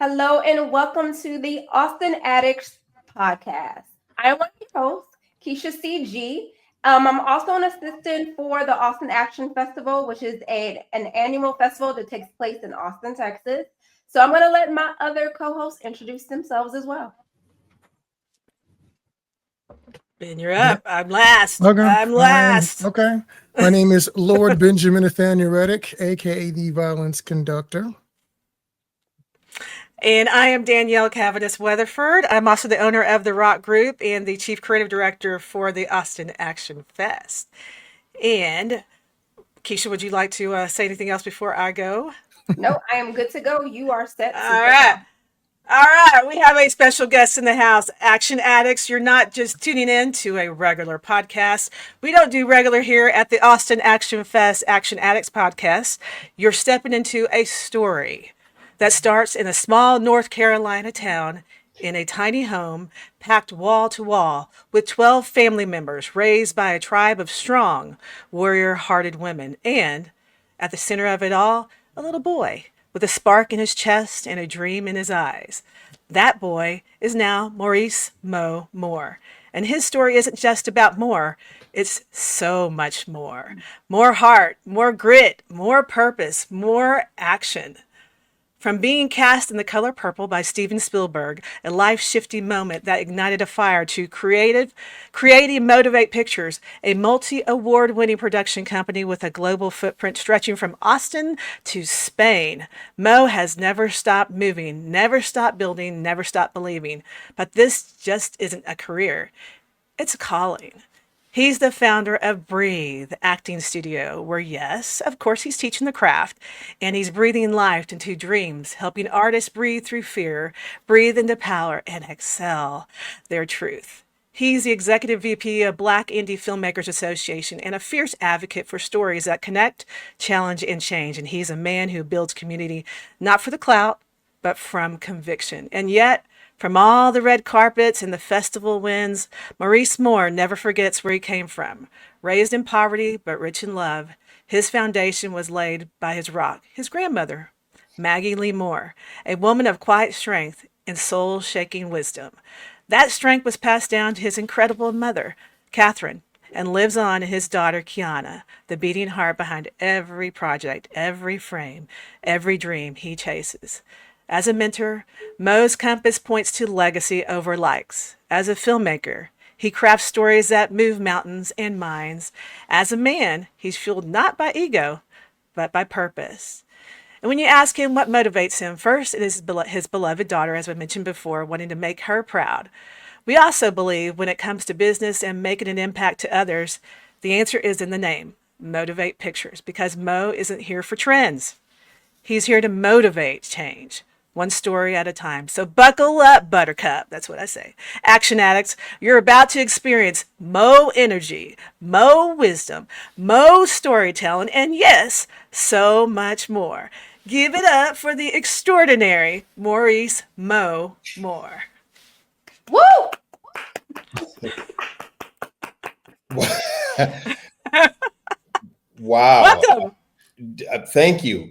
Hello and welcome to the Austin Addicts Podcast. I am one of your hosts, Keisha CG. I'm also an assistant for the Austin Action Festival, which is an annual festival that takes place in Austin, Texas. So I'm going to let my other co-hosts introduce themselves as well. Ben, you're Yeah. up. I'm last. Okay. I'm All right. last. Okay. My name is Lord Benjamin Nathaniel Reddick, aka the Violence Conductor. And I am Danielle Cavanis Weatherford. I'm also the owner of the Rock Group and the chief creative director for the Austin Action Fest. And Keisha, would you like to say anything else before I go? No, I am good to go. You are set All to take right. off. All right, we have a special guest in the house. Action Addicts, you're not just tuning in to a regular podcast. We don't do regular here at the Austin Action Fest Action Addicts Podcast. You're stepping into a story that starts in a small North Carolina town in a tiny home packed wall to wall with 12 family members raised by a tribe of strong, warrior-hearted women. And at the center of it all, a little boy with a spark in his chest and a dream in his eyes. That boy is now Maurice Moore. And his story isn't just about more, it's so much more. More heart, more grit, more purpose, more action. From being cast in The Color Purple by Steven Spielberg, a life-shifting moment that ignited a fire to creating Motivate Pictures, a multi-award winning production company with a global footprint stretching from Austin to Spain. Mo has never stopped moving, never stopped building, never stopped believing. But this just isn't a career. It's a calling. He's the founder of Breathe Acting Studio, where, yes, of course, he's teaching the craft and he's breathing life into dreams, helping artists breathe through fear, breathe into power, and excel their truth. He's the executive VP of Black Indie Filmmakers Association and a fierce advocate for stories that connect, challenge, and change. And he's a man who builds community not for the clout, but from conviction. And yet, from all the red carpets and the festival winds, Maurice Moore never forgets where he came from. Raised in poverty, but rich in love, his foundation was laid by his rock, his grandmother, Maggie Lee Moore, a woman of quiet strength and soul-shaking wisdom. That strength was passed down to his incredible mother, Catherine, and lives on in his daughter, Kiana, the beating heart behind every project, every frame, every dream he chases. As a mentor, Mo's compass points to legacy over likes. As a filmmaker, he crafts stories that move mountains and minds. As a man, he's fueled not by ego, but by purpose. And when you ask him what motivates him, first it is his beloved daughter, as I mentioned before, wanting to make her proud. We also believe when it comes to business and making an impact to others, the answer is in the name, Motivate Pictures, because Mo isn't here for trends. He's here to motivate change, one story at a time. So buckle up, Buttercup. That's what I say. Action Addicts, you're about to experience Mo energy, Mo wisdom, Mo storytelling, and yes, so much more. Give it up for the extraordinary Maurice Moore. Woo! Wow. Welcome. Thank you.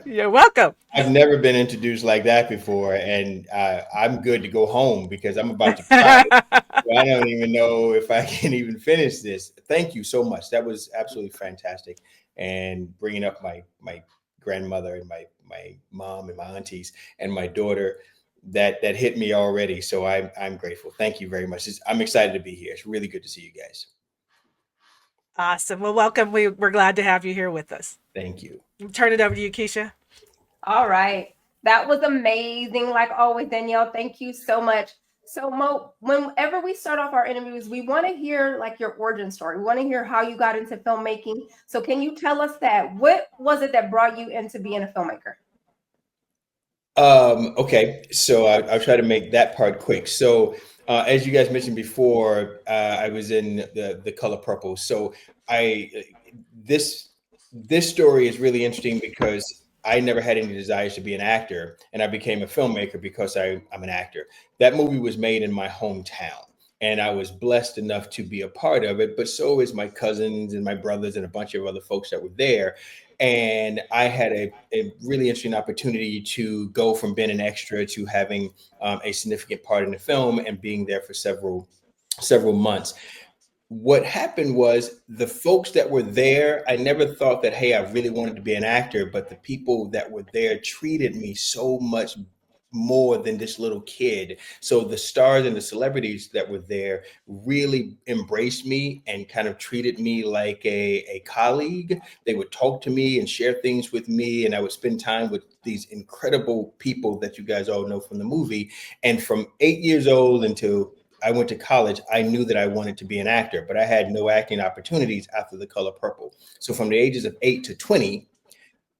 You're welcome. I've never been introduced like that before, and I'm good to go home because I'm about to cry. I don't even know if I can even finish this. Thank you so much. That was absolutely fantastic. And bringing up my grandmother and my mom and my aunties and my daughter, that hit me already. So I'm grateful. Thank you very much. I'm excited to be here. It's really good to see you guys. Awesome. Well, welcome. We're glad to have you here with us. Thank you. Turn it over to you, Keisha. All right. That was amazing. Like always, Danielle, thank you so much. So Mo, whenever we start off our interviews, we want to hear like your origin story. We want to hear how you got into filmmaking. So can you tell us that? What was it that brought you into being a filmmaker? Okay, so I'll try to make that part quick. So, as you guys mentioned before, I was in the Color Purple. So, I this this story is really interesting because I never had any desires to be an actor, and I became a filmmaker because I'm an actor. That movie was made in my hometown. And I was blessed enough to be a part of it, but so is my cousins and my brothers and a bunch of other folks that were there. And I had a really interesting opportunity to go from being an extra to having a significant part in the film and being there for several months. What happened was the folks that were there, I never thought that, hey, I really wanted to be an actor, but the people that were there treated me so much more than this little kid. So the stars and the celebrities that were there really embraced me and kind of treated me like a colleague. They would talk to me and share things with me, and I would spend time with these incredible people that you guys all know from the movie. And from 8 years old until I went to college, I knew that I wanted to be an actor, but I had no acting opportunities after The Color Purple. So from the ages of 8 to 20,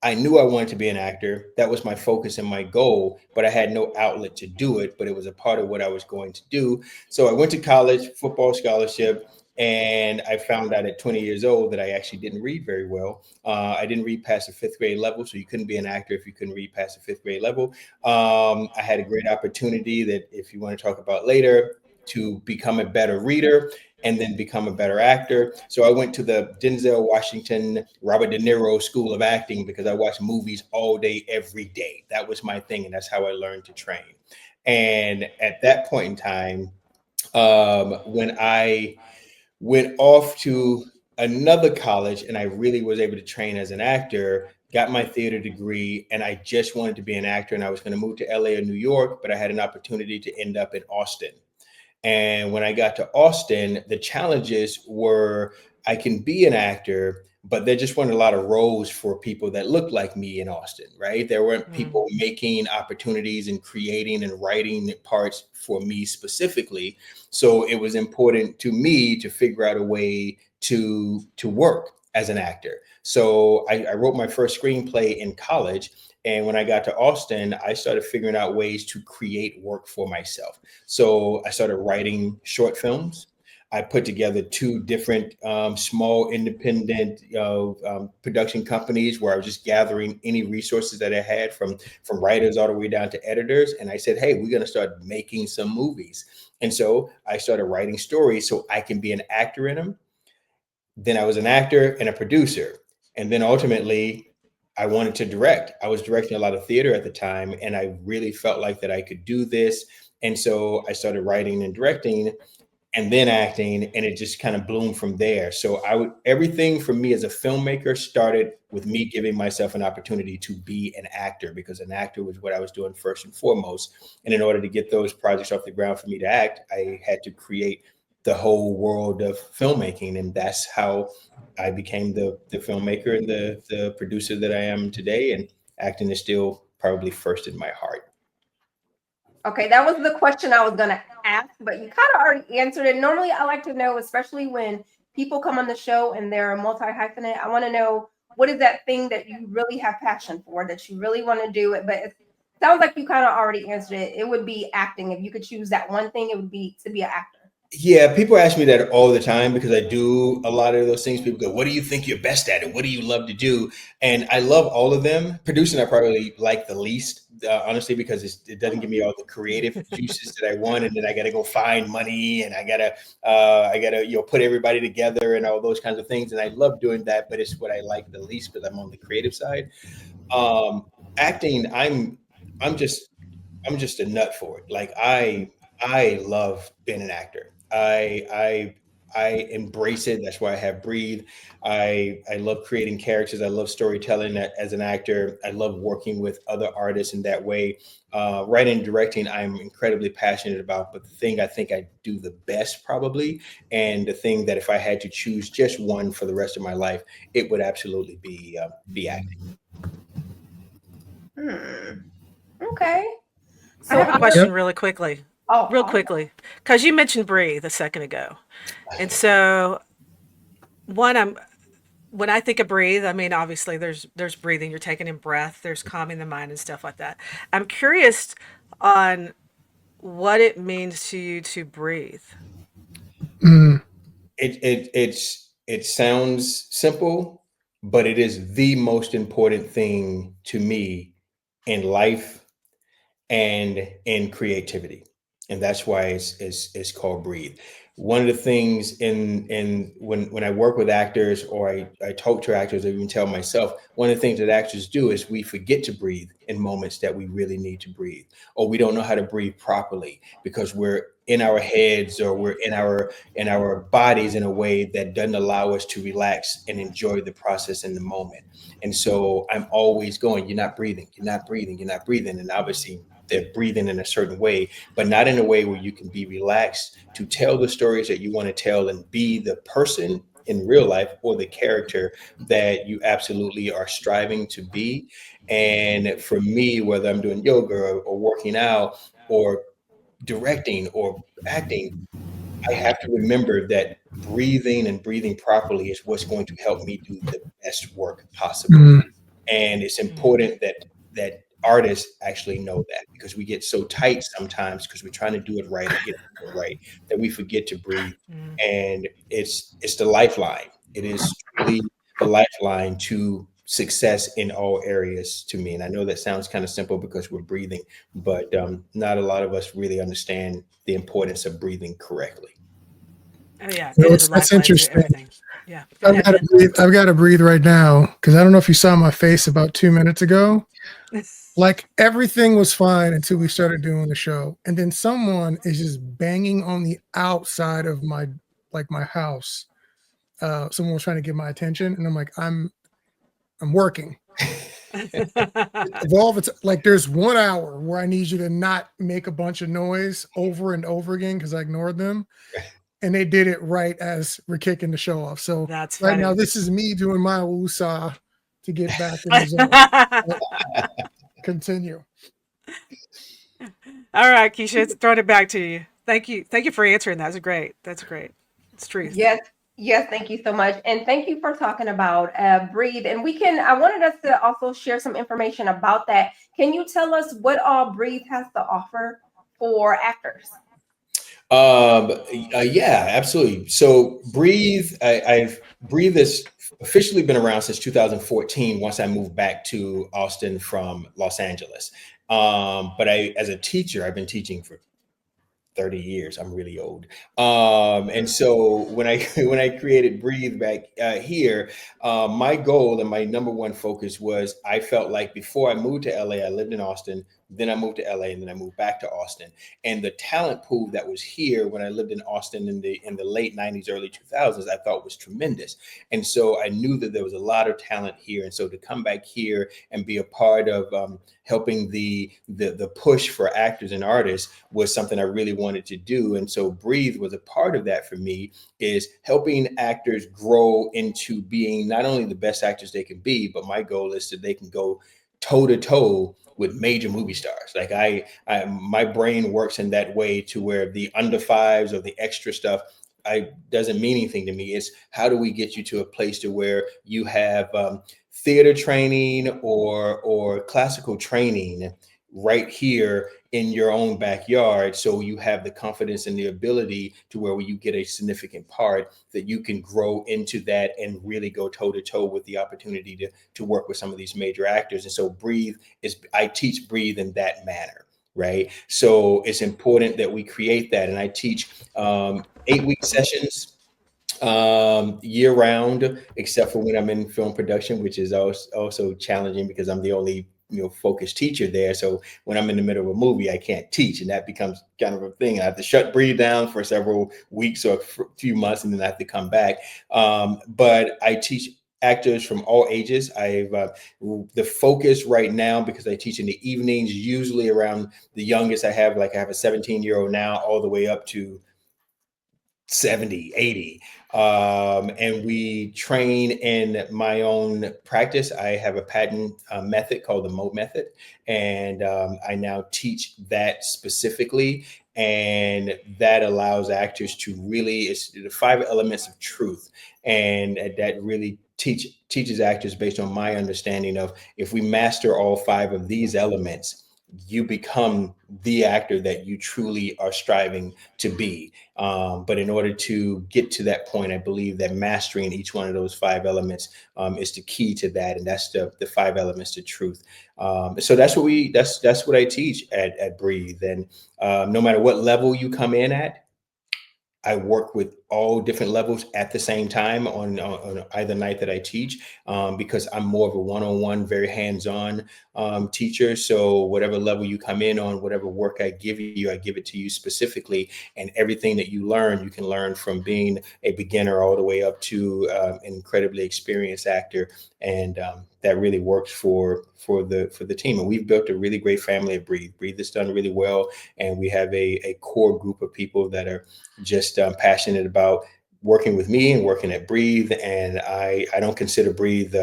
I knew I wanted to be an actor. That was my focus and my goal, but I had no outlet to do it, but it was a part of what I was going to do. So I went to college, football scholarship, and I found out at 20 years old that I actually didn't read very well. I didn't read past the fifth grade level, so you couldn't be an actor if you couldn't read past the fifth grade level. I had a great opportunity that, if you want to talk about later, to become a better reader and then become a better actor. So I went to the Denzel Washington, Robert De Niro School of Acting because I watched movies all day, every day. That was my thing, and that's how I learned to train. And at that point in time, when I went off to another college and I really was able to train as an actor, got my theater degree, and I just wanted to be an actor, and I was going to move to LA or New York, but I had an opportunity to end up in Austin. And when I got to Austin, the challenges were I can be an actor, but there just weren't a lot of roles for people that looked like me in Austin, right? There weren't people making opportunities and creating and writing parts for me specifically. So it was important to me to figure out a way to work as an actor. So I wrote my first screenplay in college. And when I got to Austin, I started figuring out ways to create work for myself. So I started writing short films. I put together two different small independent production companies where I was just gathering any resources that I had from writers all the way down to editors. And I said, hey, we're going to start making some movies. And so I started writing stories so I can be an actor in them. Then I was an actor and a producer. And then ultimately, I wanted to direct. I was directing a lot of theater at the time, and I really felt like that I could do this. And so I started writing and directing and then acting, and it just kind of bloomed from there. So everything for me as a filmmaker started with me giving myself an opportunity to be an actor, because an actor was what I was doing first and foremost. And in order to get those projects off the ground for me to act, I had to create the whole world of filmmaking. And that's how I became the filmmaker and the producer that I am today. And acting is still probably first in my heart. Okay, that was the question I was going to ask, but you kind of already answered it. Normally, I like to know, especially when people come on the show and they're multi-hyphenate, I want to know, what is that thing that you really have passion for, that you really want to do it? But it sounds like you kind of already answered it. It would be acting. If you could choose that one thing, it would be to be an actor. Yeah, people ask me that all the time because I do a lot of those things. People go, what do you think you're best at? And what do you love to do? And I love all of them. Producing, I probably like the least, honestly, because it doesn't give me all the creative juices that I want. And then I got to go find money, and I gotta put everybody together and all those kinds of things. And I love doing that, but it's what I like the least because I'm on the creative side. Acting, I'm just a nut for it. Like I love being an actor. I embrace it. That's why I have Breathe. I love creating characters. I love storytelling as an actor. I love working with other artists in that way. Writing and directing, I'm incredibly passionate about. But the thing I think I do the best probably, and the thing that if I had to choose just one for the rest of my life, it would absolutely be acting. Okay. I have a question really quickly. Real Awesome. quickly, because you mentioned breathe a second ago. And so when I think of breathe, I mean, obviously there's breathing, you're taking in breath, there's calming the mind and stuff like that. I'm curious on what it means to you to breathe. It sounds simple, but it is the most important thing to me in life and in creativity. And that's why it's called Breathe. One of the things in when I work with actors, or I talk to actors, or even tell myself, one of the things that actors do is we forget to breathe in moments that we really need to breathe, or we don't know how to breathe properly because we're in our heads, or we're in our bodies in a way that doesn't allow us to relax and enjoy the process in the moment. And so I'm always going, you're not breathing, you're not breathing, you're not breathing. And obviously they're breathing in a certain way, but not in a way where you can be relaxed to tell the stories that you want to tell and be the person in real life or the character that you absolutely are striving to be. And for me, whether I'm doing yoga or working out or directing or acting, I have to remember that breathing and breathing properly is what's going to help me do the best work possible. Mm. And it's important that artists actually know that, because we get so tight sometimes because we're trying to do it right or get it right that we forget to breathe. Mm. And it's the lifeline. It is truly the lifeline to success in all areas to me. And I know that sounds kind of simple because we're breathing, but not a lot of us really understand the importance of breathing correctly. Oh yeah, You it know, is a that's lifeline to interesting. everything. Yeah. Go ahead, Ben. I've got to breathe right now because I don't know if you saw my face about 2 minutes ago. Like everything was fine until we started doing the show, and then someone is just banging on the outside of my house. Someone was trying to get my attention, and I'm like, I'm working. Evolve. It's like there's 1 hour where I need you to not make a bunch of noise over and over again because I ignored them. And they did it right as we're kicking the show off. So That's right funny. now, this is me doing my woosah to get back in the zone. Continue. All right, Keisha, it's throwing it back to you. Thank you. Thank you for answering that. That's great. That's great. It's truth. Yes, yes, thank you so much. And thank you for talking about Breathe. And I wanted us to also share some information about that. Can you tell us what all Breathe has to offer for actors? Yeah, absolutely. So I've Breathe has officially been around since 2014. Once I moved back to Austin from Los Angeles, but as a teacher, I've been teaching for 30 years. I'm really old. And so when I when I created Breathe back here, my goal and my number one focus was I felt like before I moved to LA, I lived in Austin, then I moved to LA, and then I moved back to Austin. And the talent pool that was here when I lived in Austin in the late 90s, early 2000s, I thought was tremendous. And so I knew that there was a lot of talent here. And so to come back here and be a part of helping the push for actors and artists was something I really wanted to do. And so Breathe was a part of that for me, is helping actors grow into being not only the best actors they can be, but my goal is that they can go toe to toe with major movie stars. Like my brain works in that way to where the under fives or the extra stuff doesn't mean anything to me. It's how do we get you to a place to where you have theater training or classical training right here in your own backyard, so you have the confidence and the ability to where when you get a significant part that you can grow into that and really go toe to toe with the opportunity to work with some of these major actors. And so I teach Breathe in that manner, right? So it's important that we create that. And I teach 8-week sessions year round, except for when I'm in film production, which is also challenging because I'm the only focused teacher there. So when I'm in the middle of a movie, I can't teach, and that becomes kind of a thing. I have to shut Breathe down for several weeks or a few months, and then I have to come back. But I teach actors from all ages. The focus right now, because I teach in the evenings, usually around the youngest I have a 17-year-old now, all the way up to 70, 80. And we train in my own practice. I have a patent method called the Mo method. And I now teach that specifically. And that allows actors to it's the 5 elements of truth. And that really teaches actors based on my understanding of, if we master all 5 of these elements, you become the actor that you truly are striving to be. But in order to get to that point, I believe that mastering each one of those 5 elements is the key to that, and that's the 5 elements to truth. So that's what I teach at Breathe, and no matter what level you come in at, I work with all different levels at the same time on either night that I teach, because I'm more of a one-on-one, very hands-on teacher. So whatever level you come in on, whatever work I give you, I give it to you specifically. And everything that you learn, you can learn from being a beginner all the way up to an incredibly experienced actor. And that really works for the team. And we've built a really great family at Breathe. Breathe has done really well. And we have a core group of people that are just passionate about working with me and working at Breathe. And I don't consider Breathe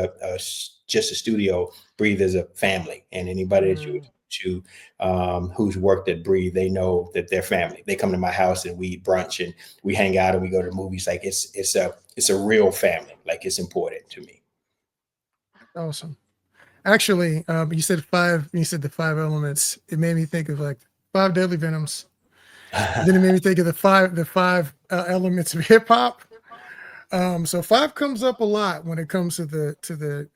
just a studio. Breathe is a family. And anybody that you to who's worked at Breathe, they know that they're family. They come to my house and we eat brunch and we hang out and we go to movies. Like it's a real family. Like it's important to me. Awesome. Actually, you said five. You said the 5 elements. It made me think of like 5 deadly venoms. Then it made me think of the five elements of hip hop. So 5 comes up a lot when it comes to the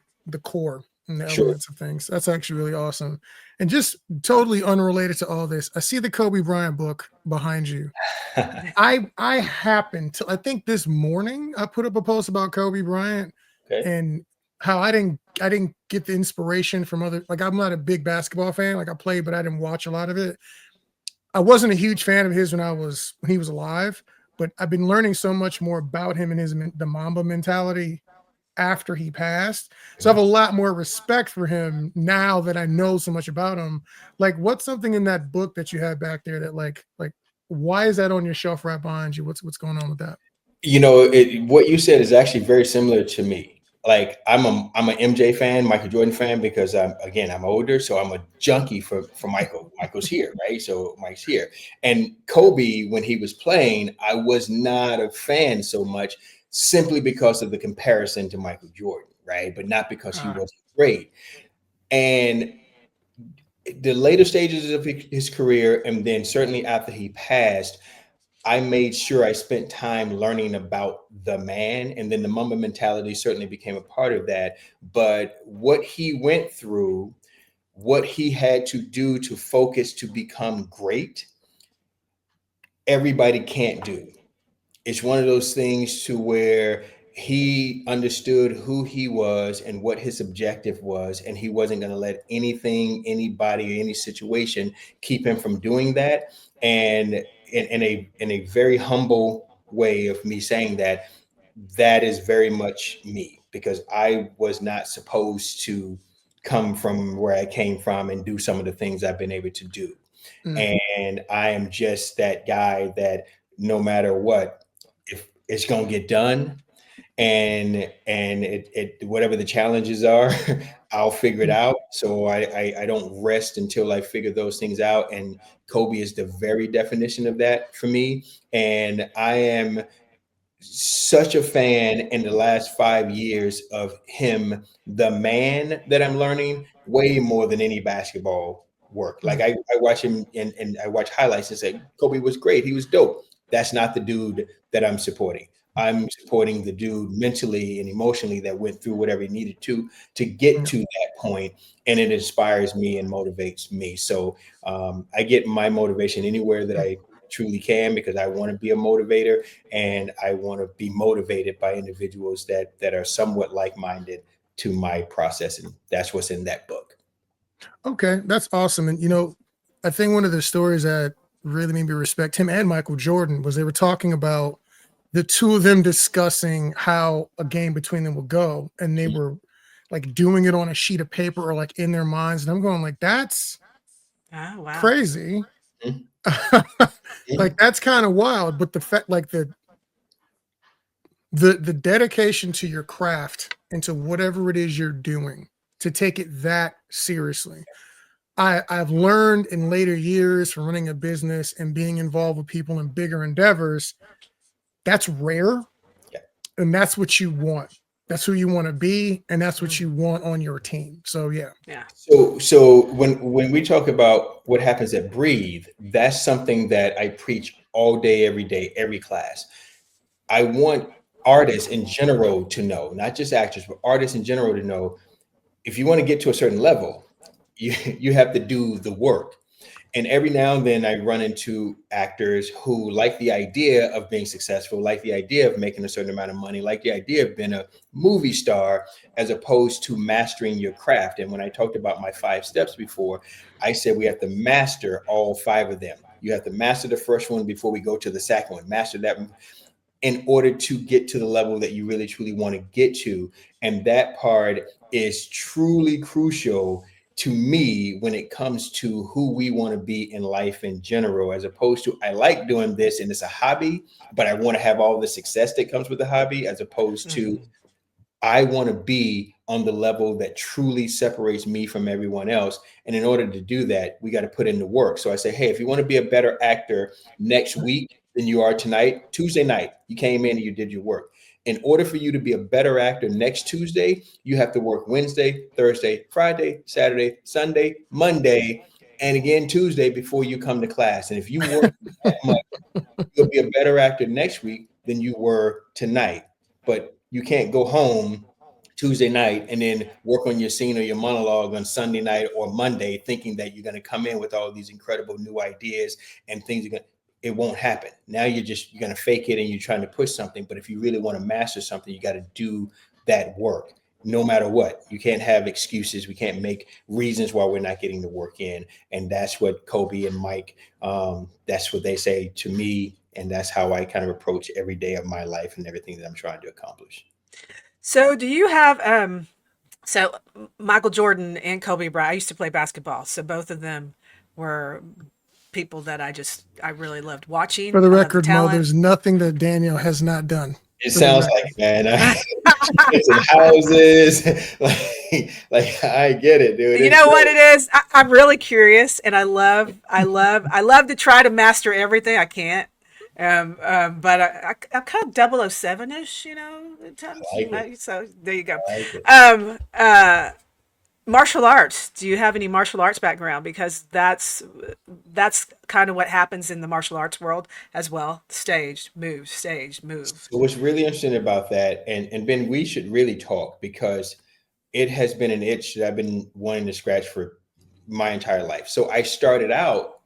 core and the elements of things. That's actually really awesome. And just totally unrelated to all this, I see the Kobe Bryant book behind you. I happened to, I think this morning I put up a post about Kobe Bryant and how I didn't get the inspiration from other, like I'm not a big basketball fan. Like I played, but I didn't watch a lot of it. I wasn't a huge fan of his when he was alive, but I've been learning so much more about him and the Mamba mentality after he passed. So I have a lot more respect for him now that I know so much about him. Like, what's something in that book that you have back there that like why is that on your shelf right behind you? What's going on with that? You know, what you said is actually very similar to me. Like I'm a MJ fan, Michael Jordan fan, because I'm older, so I'm a junkie for Michael. Michael's here, right? So Mike's here. And Kobe, when he was playing, I was not a fan so much simply because of the comparison to Michael Jordan, right? But not because he wasn't great. And the later stages of his career, and then certainly after he passed, I made sure I spent time learning about the man, and then the Mamba mentality certainly became a part of that. But what he went through, what he had to do to focus to become great, everybody can't do. It's one of those things to where he understood who he was and what his objective was, and he wasn't going to let anything, anybody, or any situation keep him from doing that. And in a very humble way of me saying that, that is very much me, because I was not supposed to come from where I came from and do some of the things I've been able to do. And I am just that guy that no matter what, if it's gonna get done, and it whatever the challenges are, I'll figure it out. So I don't rest until I figure those things out. And Kobe is the very definition of that for me. And I am such a fan in the last 5 years of him, the man, that I'm learning way more than any basketball work. Like I watch him and I watch highlights and say, Kobe was great. He was dope. That's not the dude that I'm supporting. I'm supporting the dude mentally and emotionally that went through whatever he needed to get to that point, and it inspires me and motivates me. So I get my motivation anywhere that I truly can, because I want to be a motivator, and I want to be motivated by individuals that are somewhat like-minded to my process, and that's what's in that book. Okay, that's awesome. And I think one of the stories that really made me respect him and Michael Jordan was they were talking about the two of them discussing how a game between them would go, and they were like doing it on a sheet of paper or like in their minds. And I'm going like, that's crazy. Like that's kind of wild. But the fact, like the dedication to your craft and to whatever it is you're doing, to take it that seriously. I've learned in later years from running a business and being involved with people in bigger endeavors, that's rare. And that's what you want. That's who you want to be, and that's what you want on your team. So yeah. So when we talk about what happens at Breathe, that's something that I preach all day, every day, every class. I want artists in general to know, not just actors, but artists in general to know, if you want to get to a certain level, you have to do the work. And every now and then I run into actors who like the idea of being successful, like the idea of making a certain amount of money, like the idea of being a movie star, as opposed to mastering your craft. And when I talked about my 5 steps before, I said we have to master all 5 of them. You have to master the first one before we go to the second one. Master that in order to get to the level that you really truly want to get to. And that part is truly crucial to me when it comes to who we want to be in life in general, as opposed to, I like doing this and it's a hobby, but I want to have all the success that comes with the hobby, as opposed to, I want to be on the level that truly separates me from everyone else. And in order to do that, we got to put in the work. So I say, hey, if you want to be a better actor next week than you are tonight, Tuesday night, you came in and you did your work. In order for you to be a better actor next Tuesday, you have to work Wednesday, Thursday, Friday, Saturday, Sunday, Monday, and again Tuesday before you come to class. And if you work that much, you'll be a better actor next week than you were tonight. But you can't go home Tuesday night and then work on your scene or your monologue on Sunday night or Monday, thinking that you're going to come in with all these incredible new ideas and things are going to, it won't happen. Now you're going to fake it and you're trying to push something. But if you really want to master something, you got to do that work no matter what. You can't have excuses. We can't make reasons why we're not getting the work in. And that's what Kobe and Mike, that's what they say to me. And that's how I kind of approach every day of my life and everything that I'm trying to accomplish. So do you have, so Michael Jordan and Kobe Bryant, I used to play basketball. So both of them were people that I really loved watching. For the record, Mo, there's nothing that Daniel has not done. It sounds like, man, it's in houses. like I get it, dude. You know what it is? I'm really curious, and I love to try to master everything. I can't. But I'm kind of 007-ish, you know, at times. Like so there you go. Like Martial arts. Do you have any martial arts background? Because that's kind of what happens in the martial arts world as well. Stage move. So what's really interesting about that, and Ben, we should really talk, because it has been an itch that I've been wanting to scratch for my entire life. So I started out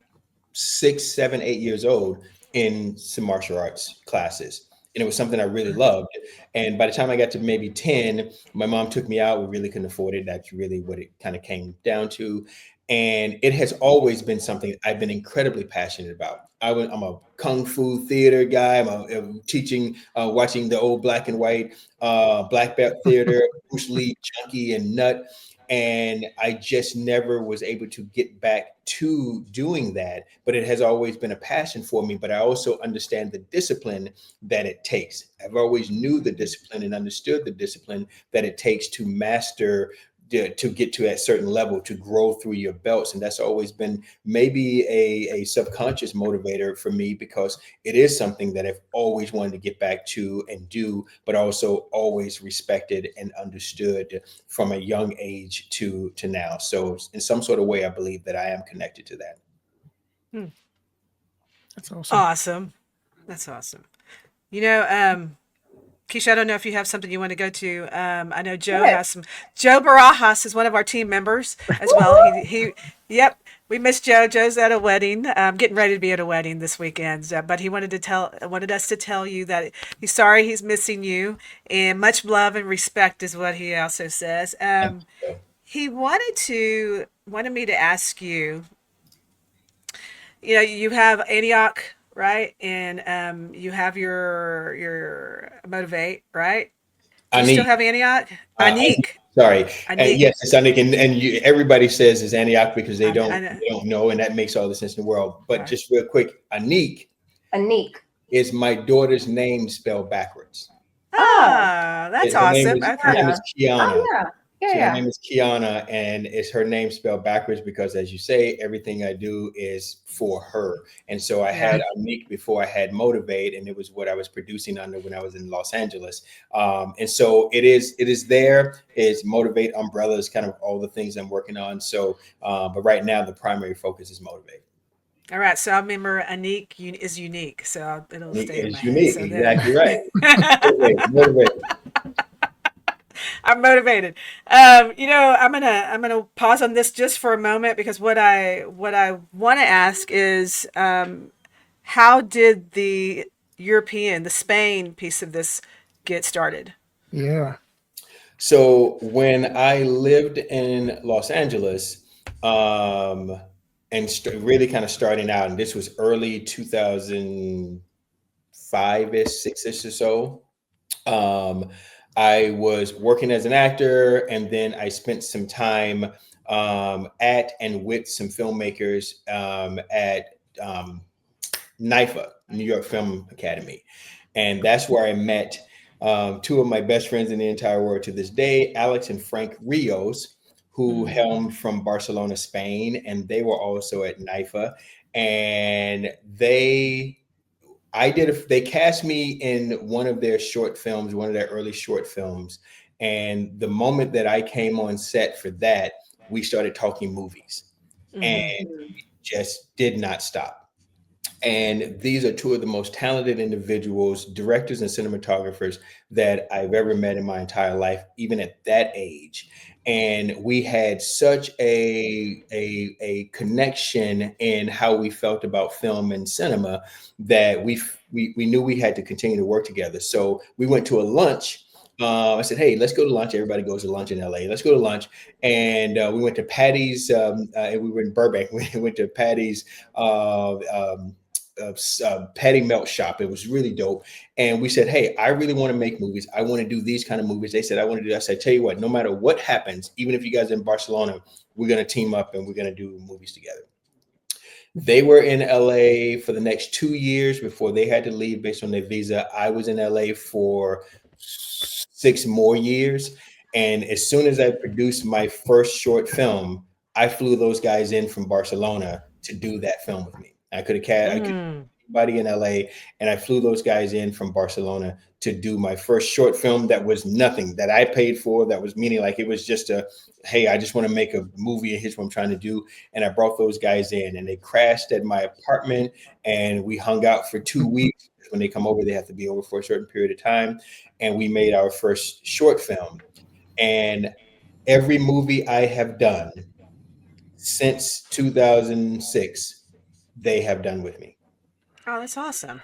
6, 7, 8 years old in some martial arts classes. And it was something I really loved. And by the time I got to maybe 10, my mom took me out. We really couldn't afford it. That's really what it kind of came down to. And it has always been something I've been incredibly passionate about. I'm a Kung Fu theater guy. I'm teaching, watching the old black and white black belt theater, Bruce Lee, Chunky, and Nut. And I just never was able to get back to doing that. But it has always been a passion for me. But I also understand the discipline that it takes. I've always knew the discipline and understood the discipline that it takes to master, to get to a certain level, to grow through your belts. And that's always been maybe a subconscious motivator for me, because it is something that I've always wanted to get back to and do, but also always respected and understood from a young age to now. So in some sort of way, I believe that I am connected to that. That's awesome. That's awesome. You know, Keisha, I don't know if you have something you want to go to. I know Joe has some. Joe Barajas is one of our team members as well. Yep, we miss Joe. Joe's at a wedding, getting ready to be at a wedding this weekend. But he wanted us to tell you that he's sorry he's missing you, and much love and respect is what he also says. He wanted me to ask you. You know, you have Antioch, right? And you have your Motivate, right? Do you still have Antioch? Anik. Sorry. Yes, it's Anik. And everybody says it's Antioch because they don't know, and that makes all the sense in the world. But just real quick, Anik is my daughter's name spelled backwards. Oh, that's awesome. Her name is Kiana. Oh, yeah. Yeah, So her yeah. name is Kiana, and it's her name spelled backwards because, as you say, everything I do is for her. And so I Yeah. had Unique before I had Motivate, and it was what I was producing under when I was in Los Angeles. And so it is there. It's Motivate umbrella is kind of all the things I'm working on. So, but right now the primary focus is Motivate. All right. So I remember Anik is unique. So it'll Unique stay in my is head. unique, So then exactly right. Motivate. I'm motivated. I'm gonna pause on this just for a moment because what I want to ask is how did the Spain piece of this get started? Yeah. So when I lived in Los Angeles, and really kind of starting out, and this was early 2005-ish, 6-ish or so. Um, I was working as an actor, and then I spent some time at and with some filmmakers at NYFA, New York Film Academy. And that's where I met two of my best friends in the entire world to this day, Alex and Frank Rios, who helmed from Barcelona, Spain. And they were also at NYFA. And they cast me in one of their short films, one of their early short films. And the moment that I came on set for that, we started talking movies and we just did not stop. And these are two of the most talented individuals, directors and cinematographers that I've ever met in my entire life, even at that age. And we had such a connection in how we felt about film and cinema that we knew we had to continue to work together. So we went to a lunch. I said, "Hey, let's go to lunch." Everybody goes to lunch in LA. Let's go to lunch, and we went to Patty's. And we were in Burbank. We went to Patty's. Patty Melt shop. It was really dope. And we said, "Hey, I really want to make movies. I want to do these kind of movies." They said, "I want to do that." I said, "Tell you what, no matter what happens, even if you guys are in Barcelona, we're going to team up and we're going to do movies together." They were in LA for the next 2 years before they had to leave based on their visa. I was in LA for 6 more years. And as soon as I produced my first short film, I flew those guys in from Barcelona to do that film with me. I could anybody in LA, and I flew those guys in from Barcelona to do my first short film that was nothing that I paid for. That was meaning like it was just hey, I just want to make a movie and here's what I'm trying to do. And I brought those guys in and they crashed at my apartment and we hung out for 2 weeks. When they come over, they have to be over for a certain period of time. And we made our first short film. And every movie I have done since 2006, they have done with me. Oh, that's awesome.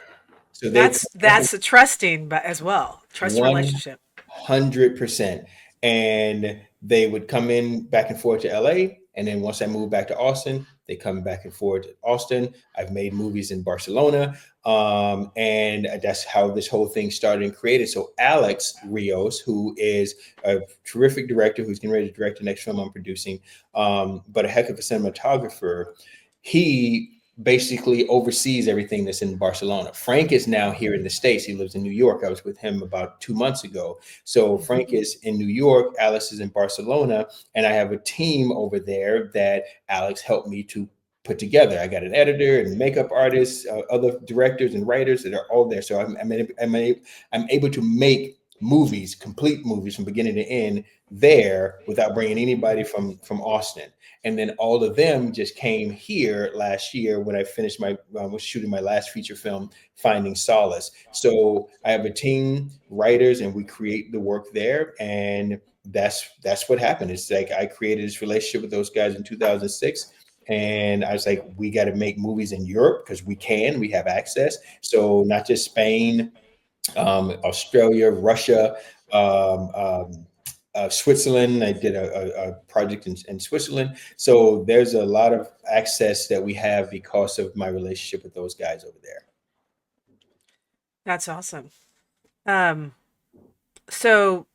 So That's a trusting, but as well, trusting relationship. 100%. And they would come in back and forth to LA. And then once I moved back to Austin, they come back and forth to Austin. I've made movies in Barcelona. And that's how this whole thing started and created. So Alex Rios, who is a terrific director, who's getting ready to direct the next film I'm producing, but a heck of a cinematographer, he basically oversees everything that's in Barcelona. Frank is now here in the States. He lives in New York. I was with him about 2 months ago. So Frank is in New York, Alice is in Barcelona, and I have a team over there that Alex helped me to put together. I got an editor and makeup artists, other directors and writers that are all there. So I'm able to make movies, complete movies from beginning to end there without bringing anybody from Austin. And then all of them just came here last year when I finished was shooting my last feature film, Finding Solace. So I have a team, writers, and we create the work there. And that's what happened. It's like I created this relationship with those guys in 2006. And I was like, we got to make movies in Europe because we have access. So not just Spain, Australia, Russia, Switzerland. I did a project in Switzerland. So there's a lot of access that we have because of my relationship with those guys over there. That's awesome. So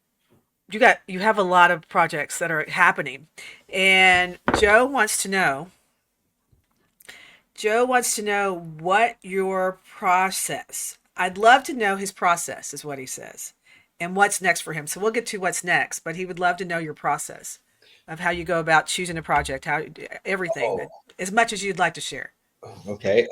you have a lot of projects that are happening, and Joe wants to know what your process. I'd love to know his process, is what he says. and what's next for him. So we'll get to what's next, but he would love to know your process of how you go about choosing a project, how everything that, as much as you'd like to share. Okay.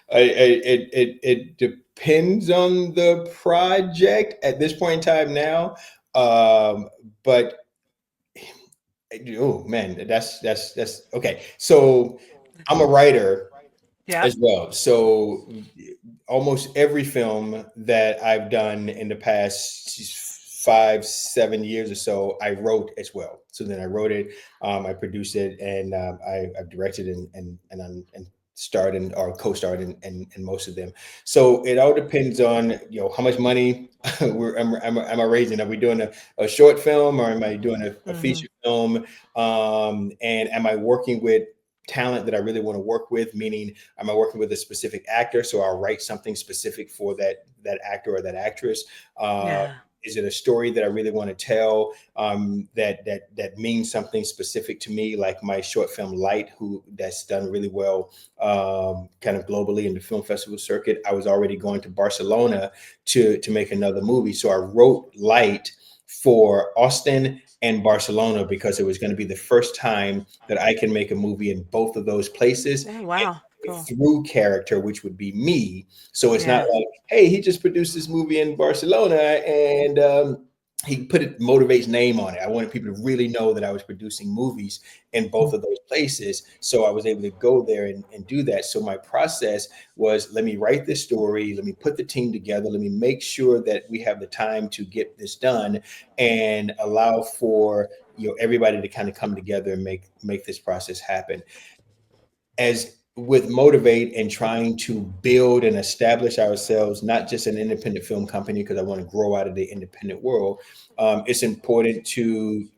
It depends on the project at this point in time now. But oh man, that's okay. So I'm a writer Yeah. as well. So almost every film that I've done in the past 5-7 years or so, I wrote as well. So then I wrote it, I produced it, and I've directed and starred in or co-starred in most of them. So it all depends on how much money am I raising? Are we doing a short film, or am I doing a feature film? And am I working with talent that I really want to work with? Meaning, am I working with a specific actor? So I'll write something specific for that actor or that actress. Yeah. Is it a story that I really want to tell, that means something specific to me, like my short film Light, that's done really well kind of globally in the film festival circuit. I was already going to Barcelona to make another movie. So I wrote Light for Austin and Barcelona because it was going to be the first time that I can make a movie in both of those places. Oh, wow. Cool. Through character, which would be me. So it's not like, hey, he just produced this movie in Barcelona and he motivate's name on it. I wanted people to really know that I was producing movies in both of those places. So I was able to go there and do that. So my process was, let me write this story, let me put the team together, let me make sure that we have the time to get this done and allow for everybody to kind of come together and make this process happen. As with Motivate and trying to build and establish ourselves, not just an independent film company, because I want to grow out of the independent world, it's important to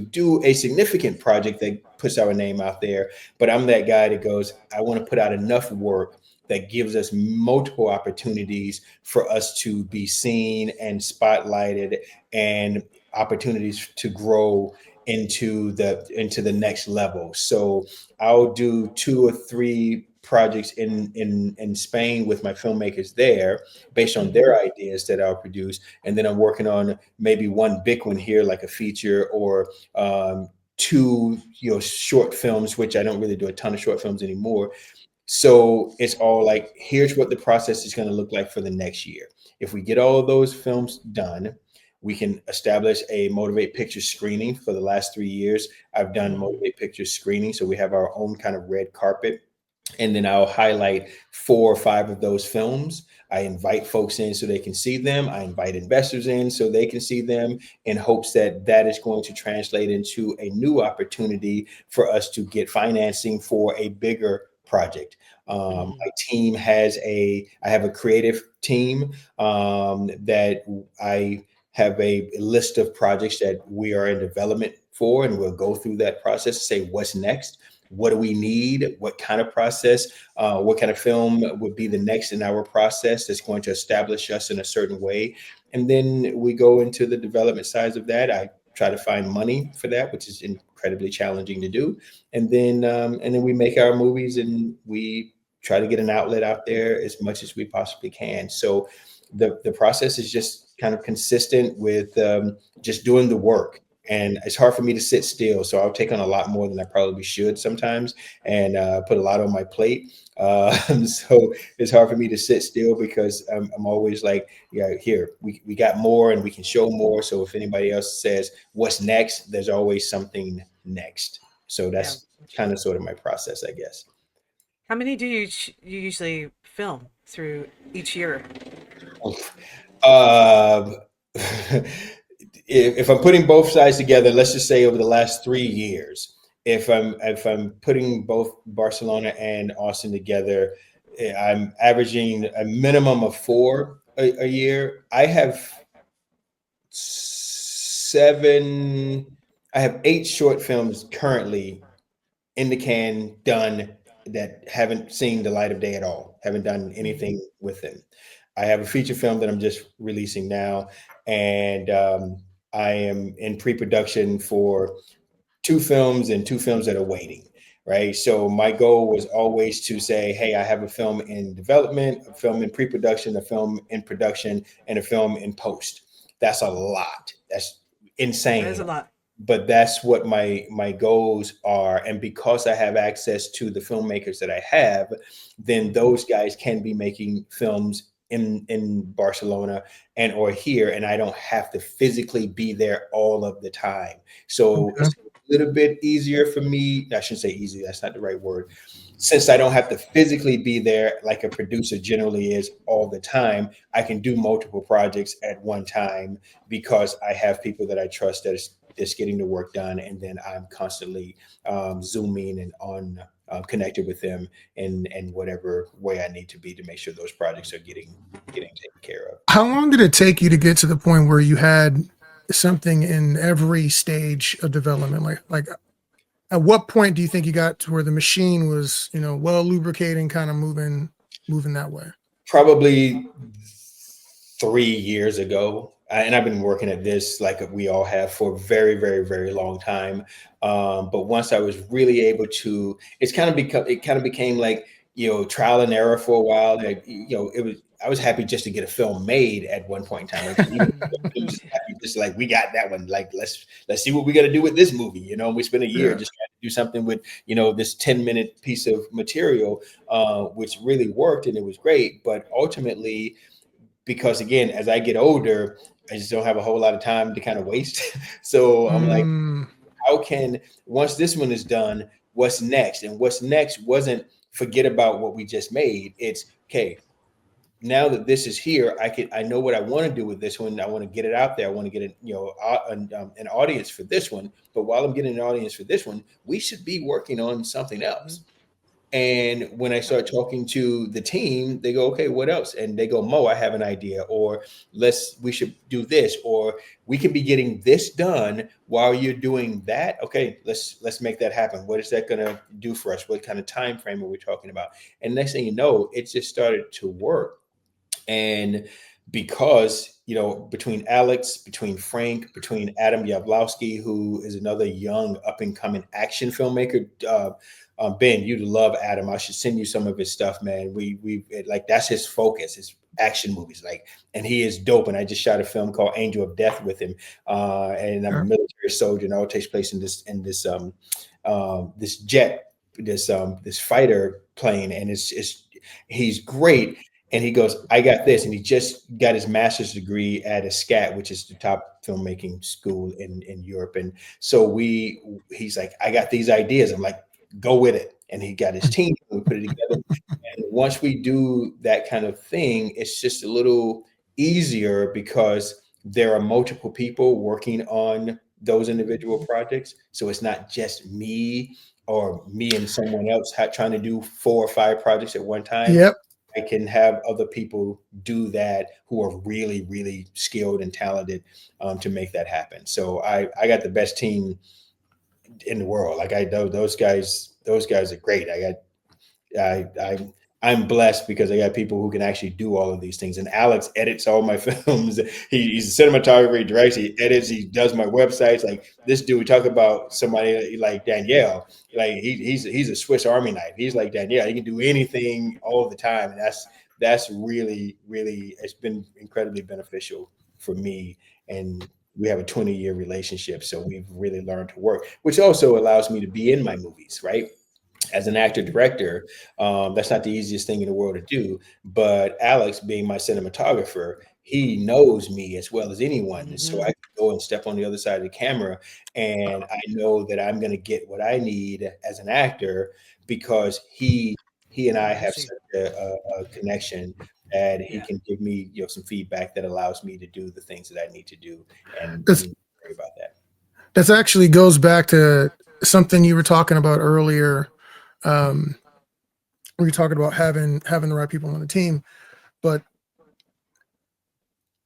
do a significant project that puts our name out there. But I'm that guy that goes, I want to put out enough work that gives us multiple opportunities for us to be seen and spotlighted, and opportunities to grow into the next level. So I'll do 2 or 3 projects in Spain with my filmmakers there based on their ideas that I'll produce. And then I'm working on maybe one big one here, like a feature, or 2 short films, which I don't really do a ton of short films anymore. So it's all like, here's what the process is going to look like for the next year. If we get all of those films done, we can establish a Motivate Pictures screening. For the last 3 years, I've done Motivate Pictures screening. So we have our own kind of red carpet. And then I'll highlight 4 or 5 of those films. I invite folks in so they can see them. I invite investors in so they can see them, in hopes that that is going to translate into a new opportunity for us to get financing for a bigger project. My team I have a creative team that I have a list of projects that we are in development for, and we'll go through that process and say, what's next? What do we need? What kind of process? What kind of film would be the next in our process that's going to establish us in a certain way? And then we go into the development sides of that. I try to find money for that, which is incredibly challenging to do. And then we make our movies, and we try to get an outlet out there as much as we possibly can. So the process is just kind of consistent with just doing the work. And it's hard for me to sit still. So I'll take on a lot more than I probably should sometimes, and put a lot on my plate. So it's hard for me to sit still, because I'm always like, yeah, here, we got more and we can show more. So if anybody else says, what's next, there's always something next. So that's kind of sort of my process, I guess. How many do you usually film through each year? If I'm putting both sides together, let's just say over the last 3 years, if I'm putting both Barcelona and Austin together, I'm averaging a minimum of 4 a year. I have 8 short films currently in the can, done, that haven't seen the light of day at all, haven't done anything with them. I have a feature film that I'm just releasing now, and I am in pre-production for 2 films and 2 films that are waiting. right? So my goal was always to say, hey, I have a film in development, a film in pre-production, a film in production, and a film in post. That's a lot. That's insane. That is a lot. But that's what my goals are. And because I have access to the filmmakers that I have, then those guys can be making films in Barcelona and or here, and I don't have to physically be there all of the time. So Okay. it's a little bit easier for me. I shouldn't say easy, that's not the right word. Since I don't have to physically be there like a producer generally is all the time, I can do multiple projects at one time because I have people that I trust that's getting the work done, and then I'm constantly zooming and on connected with them in whatever way I need to be to make sure those projects are getting taken care of. How long did it take you to get to the point where you had something in every stage of development? Like at what point do you think you got to where the machine was, well lubricating, kind of moving that way? Probably 3 years ago. And I've been working at this like we all have for a very, very, very long time. But once I was really able to, it kind of became like, trial and error for a while. Like, I was happy just to get a film made at one point in time. Like, just happy, just like we got that one. Like let's see what we got to do with this movie. We spent a year just trying to do something with this 10-minute piece of material, which really worked and it was great. But ultimately, because again, as I get older, I just don't have a whole lot of time to kind of waste. So I'm like, once this one is done, what's next? And what's next wasn't forget about what we just made. It's okay. Now that this is here, I know what I want to do with this one. I want to get it out there. I want to get an audience for this one. But while I'm getting an audience for this one, we should be working on something else. And when I start talking to the team, they go, okay, what else? And they go, Mo, I have an idea, or we should do this, or we could be getting this done while you're doing that. Okay, let's make that happen. What is that going to do for us? What kind of time frame are we talking about? And next thing you know, it just started to work. And because, between Alex, between Frank, between Adam Yavlowski, who is another young up and coming action filmmaker, Ben, you'd love Adam. I should send you some of his stuff, man. That's his focus, his action movies, and he is dope. And I just shot a film called Angel of Death with him. And I'm a military soldier, and it all takes place in this jet, this fighter plane, and he's great. And he goes, I got this. And he just got his master's degree at SCAT, which is the top filmmaking school in Europe. And so he's like, I got these ideas. I'm like, go with it. And he got his team, and we put it together. And once we do that kind of thing, it's just a little easier because there are multiple people working on those individual projects. So it's not just me or me and someone else trying to do 4 or 5 projects at one time. Yep. I can have other people do that who are really, really skilled and talented to make that happen. So I got the best team in the world. Like those guys are great. I'm blessed because I got people who can actually do all of these things. And Alex edits all my films. He's a cinematographer, he directs, he edits, he does my websites. Like this dude, we talk about somebody like Danielle, like he's a Swiss Army knife. He's like Danielle. He can do anything all the time. And that's really, really, it's been incredibly beneficial for me. And we have a 20-year relationship. So we've really learned to work, which also allows me to be in my movies, right? As an actor director, that's not the easiest thing in the world to do. But Alex, being my cinematographer, he knows me as well as anyone. Mm-hmm. So I can go and step on the other side of the camera, and I know that I'm going to get what I need as an actor because he and I have such a connection that he can give me some feedback that allows me to do the things that I need to do. And worry about that. That actually goes back to something you were talking about earlier. We're talking about having the right people on the team, but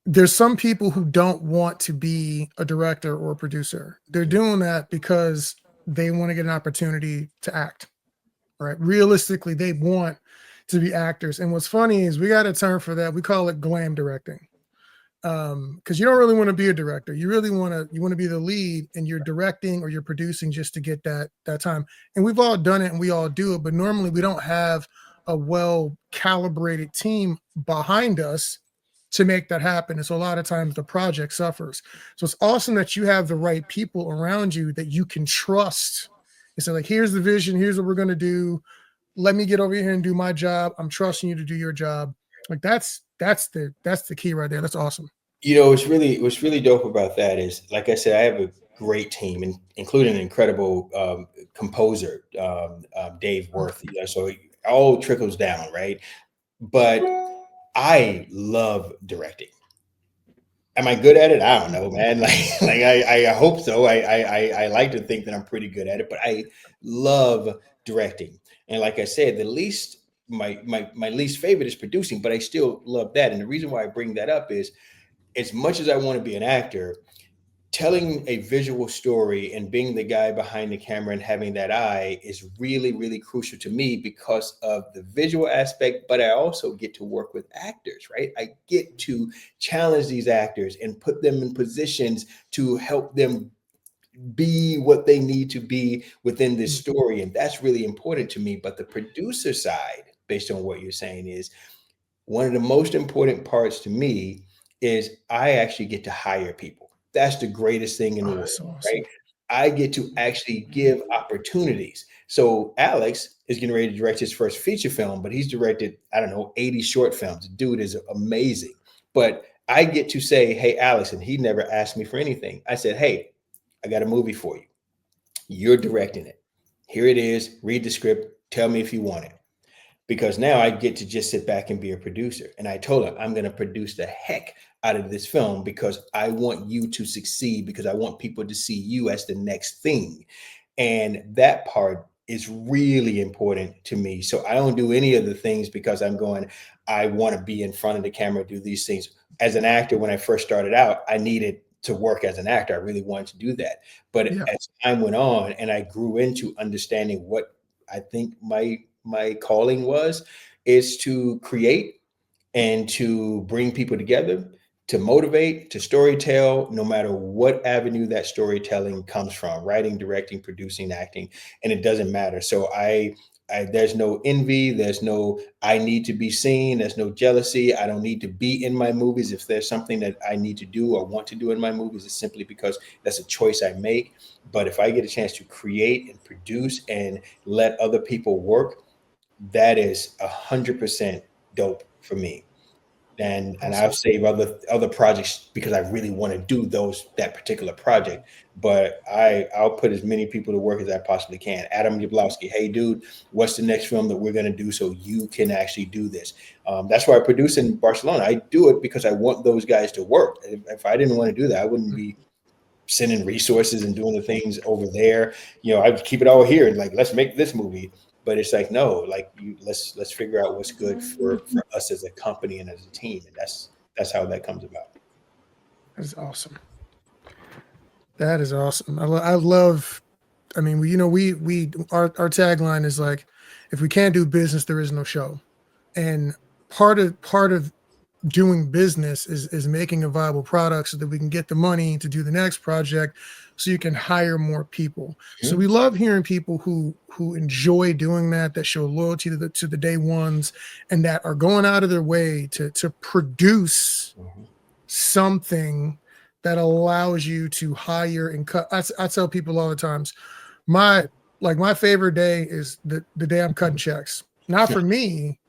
there's some people who don't want to be a director or a producer. They're doing that because they want to get an opportunity to act, right? Realistically, they want to be actors. And what's funny is we got a term for that. We call it glam directing. because you don't really want to be a director. You really want to be the lead, and you're directing or you're producing just to get that time. And we've all done it and we all do it, but normally we don't have a well calibrated team behind us to make that happen. And so a lot of times the project suffers. So it's awesome that you have the right people around you that you can trust. And so like, here's the vision, here's what we're going to do. Let me get over here and do my job. I'm trusting you to do your job. Like that's the key right there. That's awesome. What's really dope about that is, like I said, I have a great team, including an incredible composer, Dave Worth. So it all trickles down, right? But I love directing. Am I good at it? I don't know, man. I hope so. I like to think that I'm pretty good at it, but I love directing. And like I said, my least favorite is producing, but I still love that. And the reason why I bring that up is, as much as I want to be an actor, telling a visual story and being the guy behind the camera and having that eye is really, really crucial to me because of the visual aspect. But I also get to work with actors, right? I get to challenge these actors and put them in positions to help them be what they need to be within this story. And that's really important to me. But the producer side, based on what you're saying, is one of the most important parts to me is I actually get to hire people. That's the greatest thing in the world, Awesome. right? I get to actually give opportunities. So Alex is getting ready to direct his first feature film, but he's directed, 80 short films. The dude is amazing. But I get to say, hey, Alex, and he never asked me for anything. I said, hey, I got a movie for you. You're directing it. Here it is. Read the script. Tell me if you want it. Because now I get to just sit back and be a producer. And I told him, I'm going to produce the heck out of this film because I want you to succeed, because I want people to see you as the next thing. And that part is really important to me. So I don't do any of the things because I want to be in front of the camera, do these things. As an actor, when I first started out, I needed to work as an actor. I really wanted to do that. But as time went on and I grew into understanding what I think my calling is to create and to bring people together, to motivate, to storytell, no matter what avenue that storytelling comes from, writing, directing, producing, acting, and it doesn't matter. So there's no envy. There's no, I need to be seen. There's no jealousy. I don't need to be in my movies. If there's something that I need to do or want to do in my movies, it's simply because that's a choice I make. But if I get a chance to create and produce and let other people work, that is 100% dope for me. And I'll save other projects because I really want to do that particular project. But I'll put as many people to work as I possibly can. Adam Jablowski, hey dude, what's the next film that we're going to do so you can actually do this? That's why I produce in Barcelona. I do it because I want those guys to work. If I didn't want to do that, I wouldn't be sending resources and doing the things over there. I'd keep it all here and like, let's make this movie. But it's like, no, like let's figure out what's good for us as a company and as a team. And that's how that comes about. That is awesome. That is awesome. I love, I mean, our tagline is like, if we can't do business, there is no show. And part of doing business is making a viable product so that we can get the money to do the next project so you can hire more people. Mm-hmm. So we love hearing people who enjoy doing that show loyalty to the day ones and that are going out of their way to produce something that allows you to hire and cut. I tell people all the times, my favorite day is the day I'm cutting checks, not for me,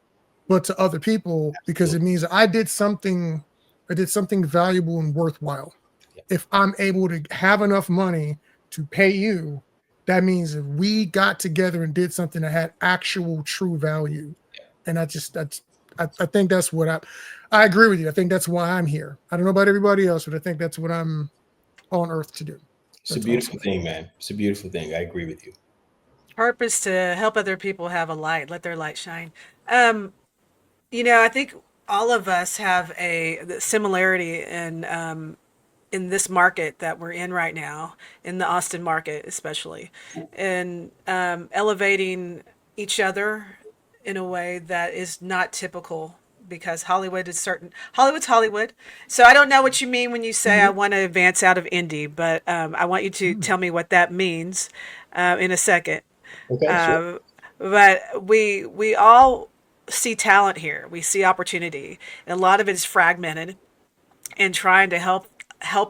but to other people, because it means I did something valuable and worthwhile. If I'm able to have enough money to pay you, that means if we got together and did something that had actual true value. And I think that's what I agree with you. I think that's why I'm here. I don't know about everybody else, but I think that's what I'm on earth to do. It's a beautiful thing, man. It's a beautiful thing. I agree with you. Purpose to help other people have a light, let their light shine. I think all of us have a similarity in this market that we're in right now, in the Austin market especially, and elevating each other in a way that is not typical because Hollywood's Hollywood. So I don't know what you mean when you say I want to advance out of indie, but I want you to tell me what that means in a second. Okay, sure. But we all see talent here. We see opportunity, and a lot of it is fragmented and trying to help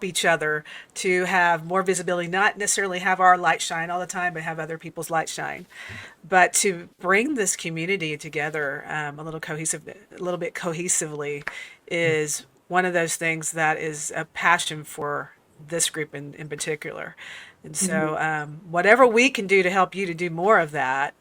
each other to have more visibility, not necessarily have our light shine all the time, but have other people's light shine. But to bring this community together a little bit cohesively is one of those things that is a passion for this group in particular. And so whatever we can do to help you to do more of that,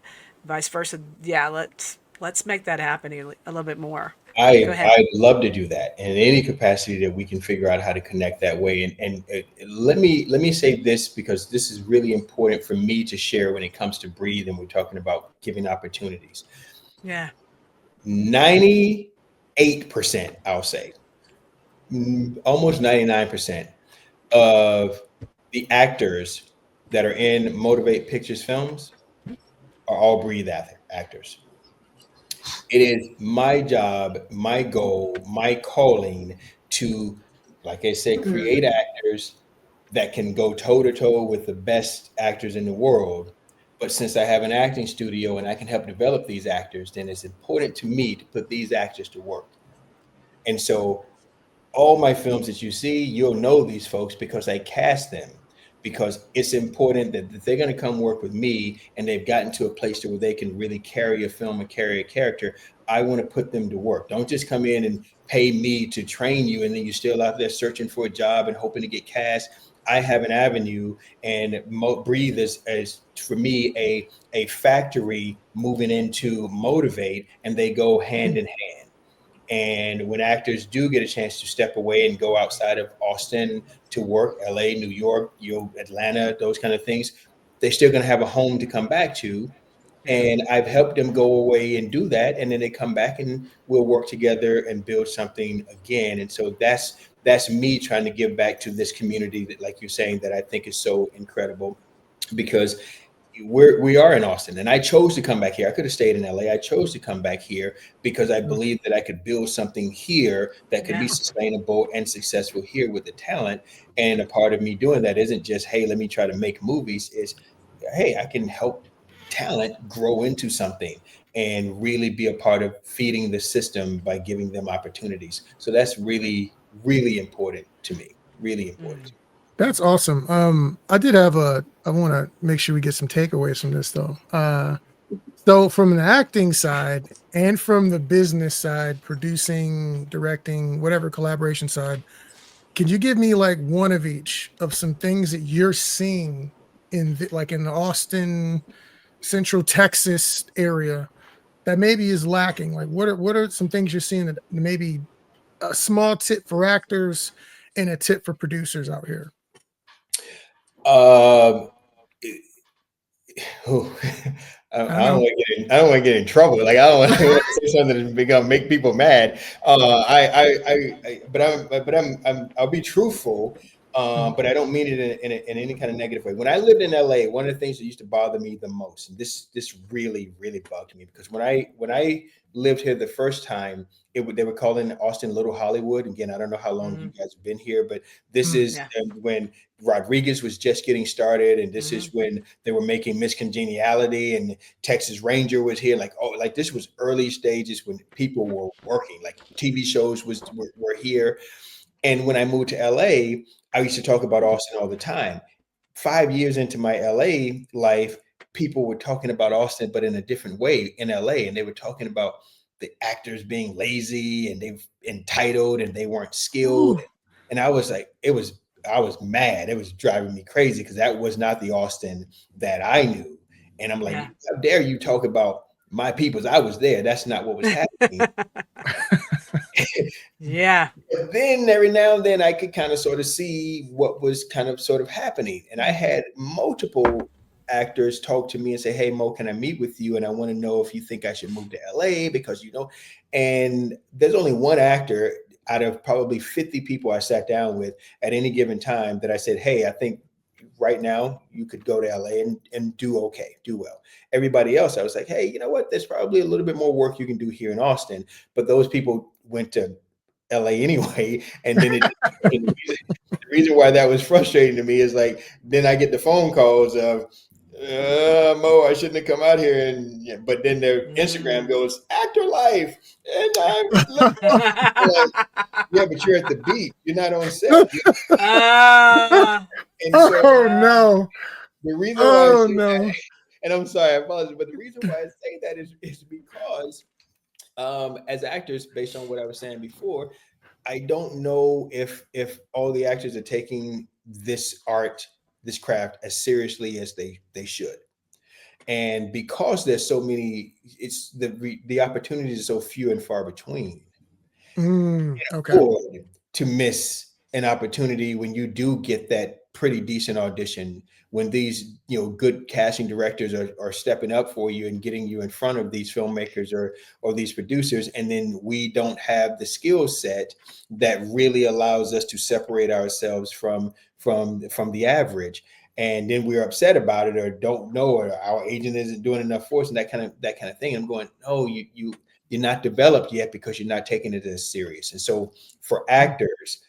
vice versa, yeah, let's make that happen a little bit more. Go ahead. I'd love to do that in any capacity that we can figure out how to connect that way. And let me say this, because this is really important for me to share when it comes to Breathe, and we're talking about giving opportunities. Yeah. 98%, I'll say, almost 99% of the actors that are in Motivate Pictures films are all Breathe actors. It is my job, my goal, my calling to, like I said, create actors that can go toe to toe with the best actors in the world. But since I have an acting studio and I can help develop these actors, then it's important to me to put these actors to work. And so all my films that you see, you'll know these folks because I cast them, because it's important that they're going to come work with me and they've gotten to a place to where they can really carry a film and carry a character. I want to put them to work. Don't just come in and pay me to train you and then you're still out there searching for a job and hoping to get cast. I have an avenue, and Breathe is for me a factory moving into Motivate, and they go hand in hand. And when actors do get a chance to step away and go outside of Austin to work, LA, New York, Atlanta, those kind of things, they're still going to have a home to come back to. And I've helped them go away and do that. And then they come back and we'll work together and build something again. And so that's me trying to give back to this community that, like you're saying, that I think is so incredible, because we are in Austin, and I chose to come back here. I could have stayed in LA. I chose to come back here because I believe that I could build something here that could be sustainable and successful here with the talent. And a part of me doing that isn't just, hey, let me try to make movies. It's, hey, I can help talent grow into something and really be a part of feeding the system by giving them opportunities. So that's really, really important to me. Really important. That's awesome. I want to make sure we get some takeaways from this though. So from the acting side and from the business side, producing, directing, whatever collaboration side, could you give me like one of each of some things that you're seeing in in the Austin, Central Texas area that maybe is lacking? Like what are some things you're seeing that maybe a small tip for actors and a tip for producers out here? I don't want to get in trouble. Like I don't want to say something that's make people mad. I'll be truthful. But I don't mean it in any kind of negative way. When I lived in LA, one of the things that used to bother me the most, and this really, really bugged me, because when I lived here the first time, they were calling Austin Little Hollywood. Again, I don't know how long you guys have been here, but this is when Rodriguez was just getting started, and this is when they were making Miss Congeniality, and Texas Ranger was here. Like this was early stages when people were working. Like TV shows were here. And when I moved to LA, I used to talk about Austin all the time. 5 years into my LA life, people were talking about Austin, but in a different way in LA. And they were talking about the actors being lazy and they entitled and they weren't skilled. Ooh. And I was like, I was mad. It was driving me crazy because that was not the Austin that I knew. And I'm like, how dare you talk about my peoples? I was there. That's not what was happening. Yeah. But then every now and then I could kind of sort of see what was kind of sort of happening. And I had multiple actors talk to me and say, hey, Mo, can I meet with you? And I want to know if you think I should move to LA because, and there's only one actor out of probably 50 people I sat down with at any given time that I said, hey, I think right now you could go to LA and do okay, do well. Everybody else, I was like, hey, you know what? There's probably a little bit more work you can do here in Austin. But those people went to LA anyway. And then the reason why that was frustrating to me is like, then I get the phone calls of, Mo, I shouldn't have come out here. And yeah, but then their Instagram goes, actor life. And I'm like, yeah, but you're at the beach. You're not on set. And so Oh no. the reason why I say no. that, and I'm sorry, I apologize, but the reason why I say that is because as actors, based on what I was saying before, I don't know if all the actors are taking this art, this craft as seriously as they should. And because there's so many, it's the opportunities are so few and far between. Okay. To miss an opportunity when you do get that pretty decent audition, when these good casting directors are stepping up for you and getting you in front of these filmmakers or these producers, and then we don't have the skill set that really allows us to separate ourselves from the average, and then we're upset about it or don't know, or our agent isn't doing enough for us, and that kind of thing. I'm going, no, you're not developed yet because you're not taking it as serious. And so for actors,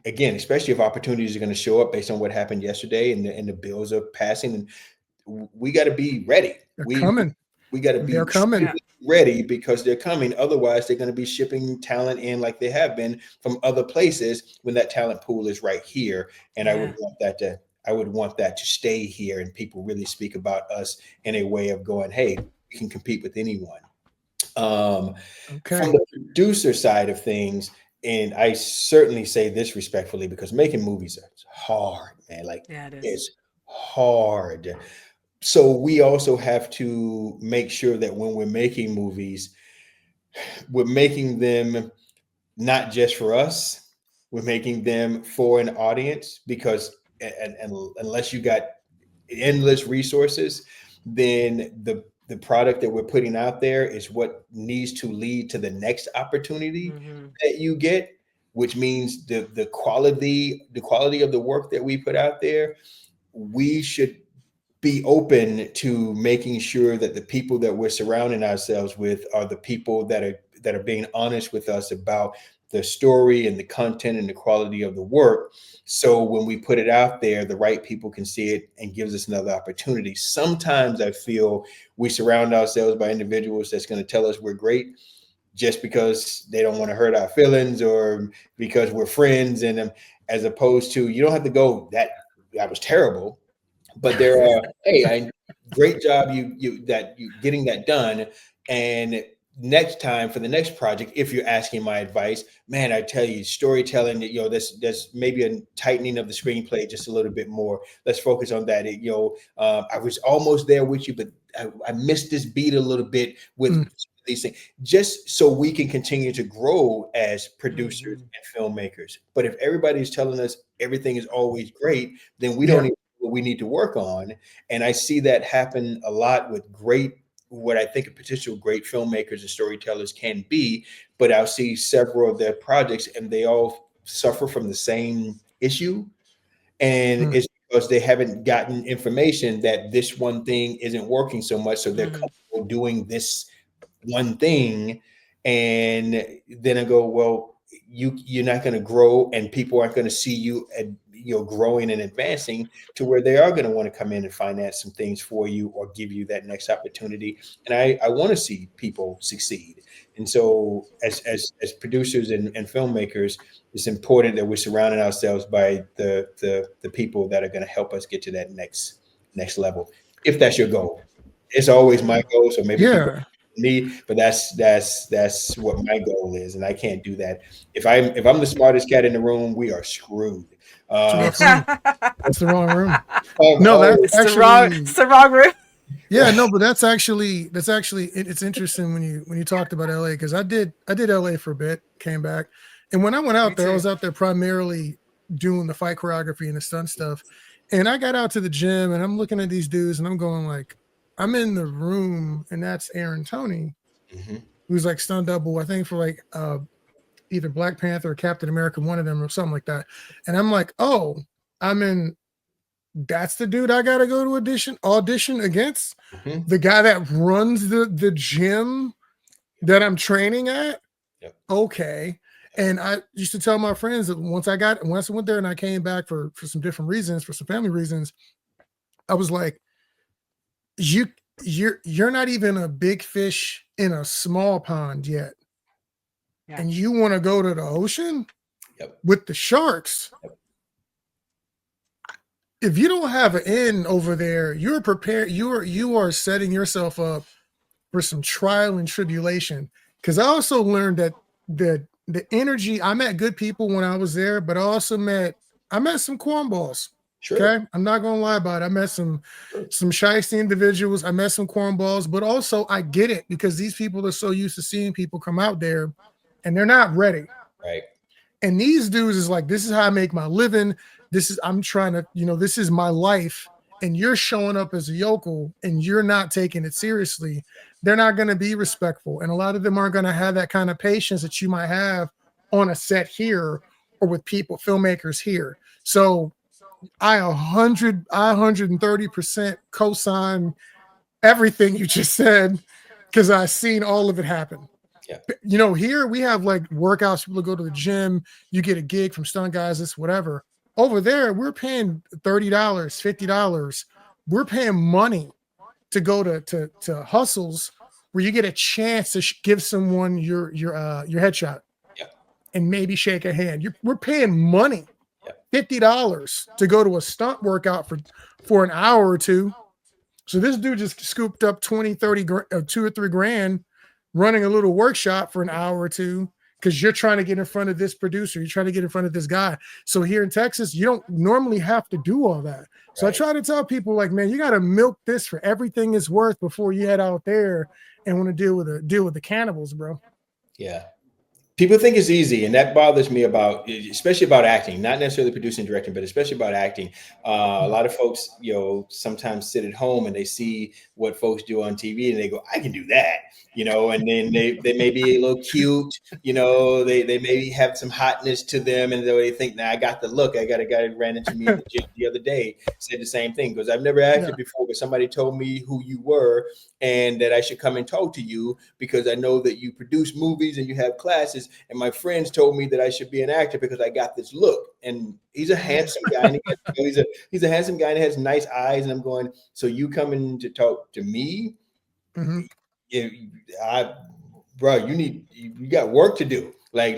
again, especially if opportunities are going to show up based on what happened yesterday and the bills are passing, and we got to be ready. We got to be ready because they're coming. Otherwise, they're going to be shipping talent in like they have been from other places when that talent pool is right here. And I would want that to stay here, and people really speak about us in a way of going, hey, we can compete with anyone. From the producer side of things, and I certainly say this respectfully because making movies is hard, man. Like it's hard. So we also have to make sure that when we're making movies, we're making them not just for us, we're making them for an audience, because and unless you got endless resources, then the product that we're putting out there is what needs to lead to the next opportunity that you get, which means the quality of the work that we put out there. We should be open to making sure that the people that we're surrounding ourselves with are the people that are being honest with us about the story and the content and the quality of the work. So when we put it out there, the right people can see it and gives us another opportunity. Sometimes I feel we surround ourselves by individuals that's going to tell us we're great just because they don't want to hurt our feelings or because we're friends, and as opposed to, you don't have to go, that was terrible, but there are, hey, great job you getting that done. And next time for the next project, if you're asking my advice, man, I tell you, storytelling, there's maybe a tightening of the screenplay just a little bit more. Let's focus on that. I was almost there with you, but I missed this beat a little bit with these things, just so we can continue to grow as producers and filmmakers. But if everybody's telling us everything is always great, then we don't even know what we need to work on. And I see that happen a lot with what I think a potential great filmmakers and storytellers can be, but I'll see several of their projects and they all suffer from the same issue. And it's because they haven't gotten information that this one thing isn't working so much. So they're comfortable doing this one thing. And then I go, well, you're not going to grow, and people aren't going to see you growing and advancing to where they are going to want to come in and finance some things for you or give you that next opportunity. And I want to see people succeed. And so as producers and filmmakers, it's important that we're surrounding ourselves by the people that are going to help us get to that next level. If that's your goal, it's always my goal. So maybe people me, but that's what my goal is, and I can't do that. If I'm the smartest cat in the room, we are screwed. That's the wrong room. It's the wrong room. Yeah, no, but that's actually it's interesting when you talked about LA, because I did LA for a bit, came back, and when I went out there, I was out there primarily doing the fight choreography and the stunt stuff, and I got out to the gym and I'm looking at these dudes and I'm going like, I'm in the room, and that's Aaron Toney, who's like stunt double, I think, for like either Black Panther or Captain America, one of them or something like that. And I'm like, oh, I'm in That's the dude I gotta go to audition against. Mhm. The guy that runs the gym that I'm training at. Yep. Okay. And I used to tell my friends that once I went there and I came back for some different reasons, for some family reasons, I was like, you're not even a big fish in a small pond yet. Yeah. And you want to go to the ocean Yep. with the sharks. Yep. If you don't have an in over there, you're prepared. You are setting yourself up for some trial and tribulation. Because I also learned that the energy, I met good people when I was there, but I met some cornballs. Sure. Okay, I'm not gonna lie about it. I met some shiesty individuals. I met some cornballs, but also I get it because these people are so used to seeing people come out there, and they're not ready. Right. And these dudes is like, this is how I make my living. I'm trying to, this is my life. And you're showing up as a yokel and you're not taking it seriously. They're not going to be respectful. And a lot of them aren't going to have that kind of patience that you might have on a set here or with filmmakers here. So I 130% co-sign everything you just said because I've seen all of it happen. Yeah. Here we have like workouts, people go to the gym, you get a gig from stunt guys, this whatever. Over there, we're paying $30, $50. We're paying money to go to hustles where you get a chance to give someone your headshot and maybe shake a hand. We're paying money, $50 to go to a stunt workout for an hour or two. So this dude just scooped up 20, 30, $2 or $3 grand running a little workshop for an hour or two because you're trying to get in front of this producer. You're trying to get in front of this guy. So here in Texas, you don't normally have to do all that. So I try to tell people like, man, you got to milk this for everything it's worth before you head out there and want to deal with the cannibals, bro. Yeah. People think it's easy, and that bothers me especially about acting, not necessarily producing and directing, but especially about acting. A lot of folks, sometimes sit at home and they see what folks do on TV and they go, I can do that, and then they may be a little cute, they maybe have some hotness to them and they think, I got the look. I got a guy that ran into me the other day, said the same thing, because I've never acted before, but somebody told me who you were and that I should come and talk to you because I know that you produce movies and you have classes. And my friends told me that I should be an actor because I got this look. And he's a handsome guy. And he's a handsome guy and has nice eyes. And I'm going, so you coming to talk to me? Mm-hmm. Bro, you got work to do. You want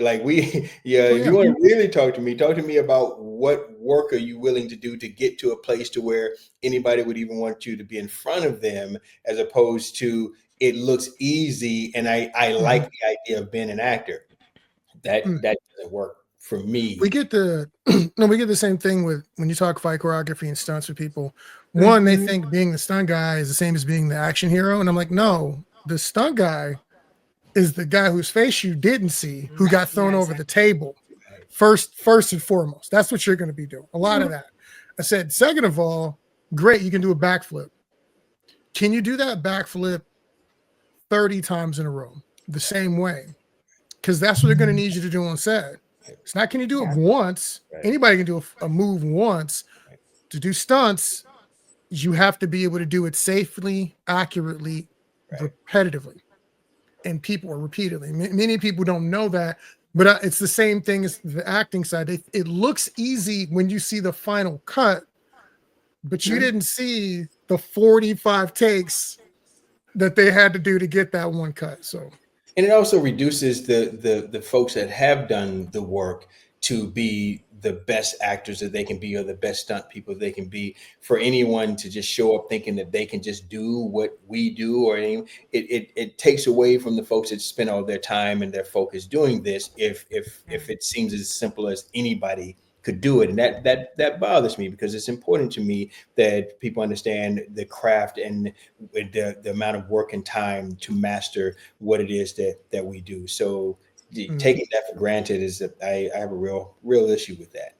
to really talk to me about what work are you willing to do to get to a place to where anybody would even want you to be in front of them, as opposed to it looks easy and I like the idea of being an actor. That doesn't work for me. We get the same thing with when you talk fight choreography and stunts with people. One, they think being the stunt guy is the same as being the action hero. And I'm like, no, the stunt guy is the guy whose face you didn't see, who got thrown over the table. First and foremost, that's what you're going to be doing. A lot of that. I said, second of all, great, you can do a backflip. Can you do that backflip 30 times in a row the same way? Because that's what they're going to need you to do on set. It's not, can you do it once? Anybody can do a move once. To do stunts, you have to be able to do it safely, accurately, repetitively. And people are repeatedly. Many people don't know that, but it's the same thing as the acting side. It looks easy when you see the final cut, but you didn't see the 45 takes that they had to do to get that one cut. So, and it also reduces the folks that have done the work to be the best actors that they can be, or the best stunt people they can be. For anyone to just show up thinking that they can just do what we do, or it takes away from the folks that spend all their time and their focus doing this. If it seems as simple as anybody could do it, and that bothers me, because it's important to me that people understand the craft and the amount of work and time to master what it is that we do. So taking that for granted is that I have a real issue with that.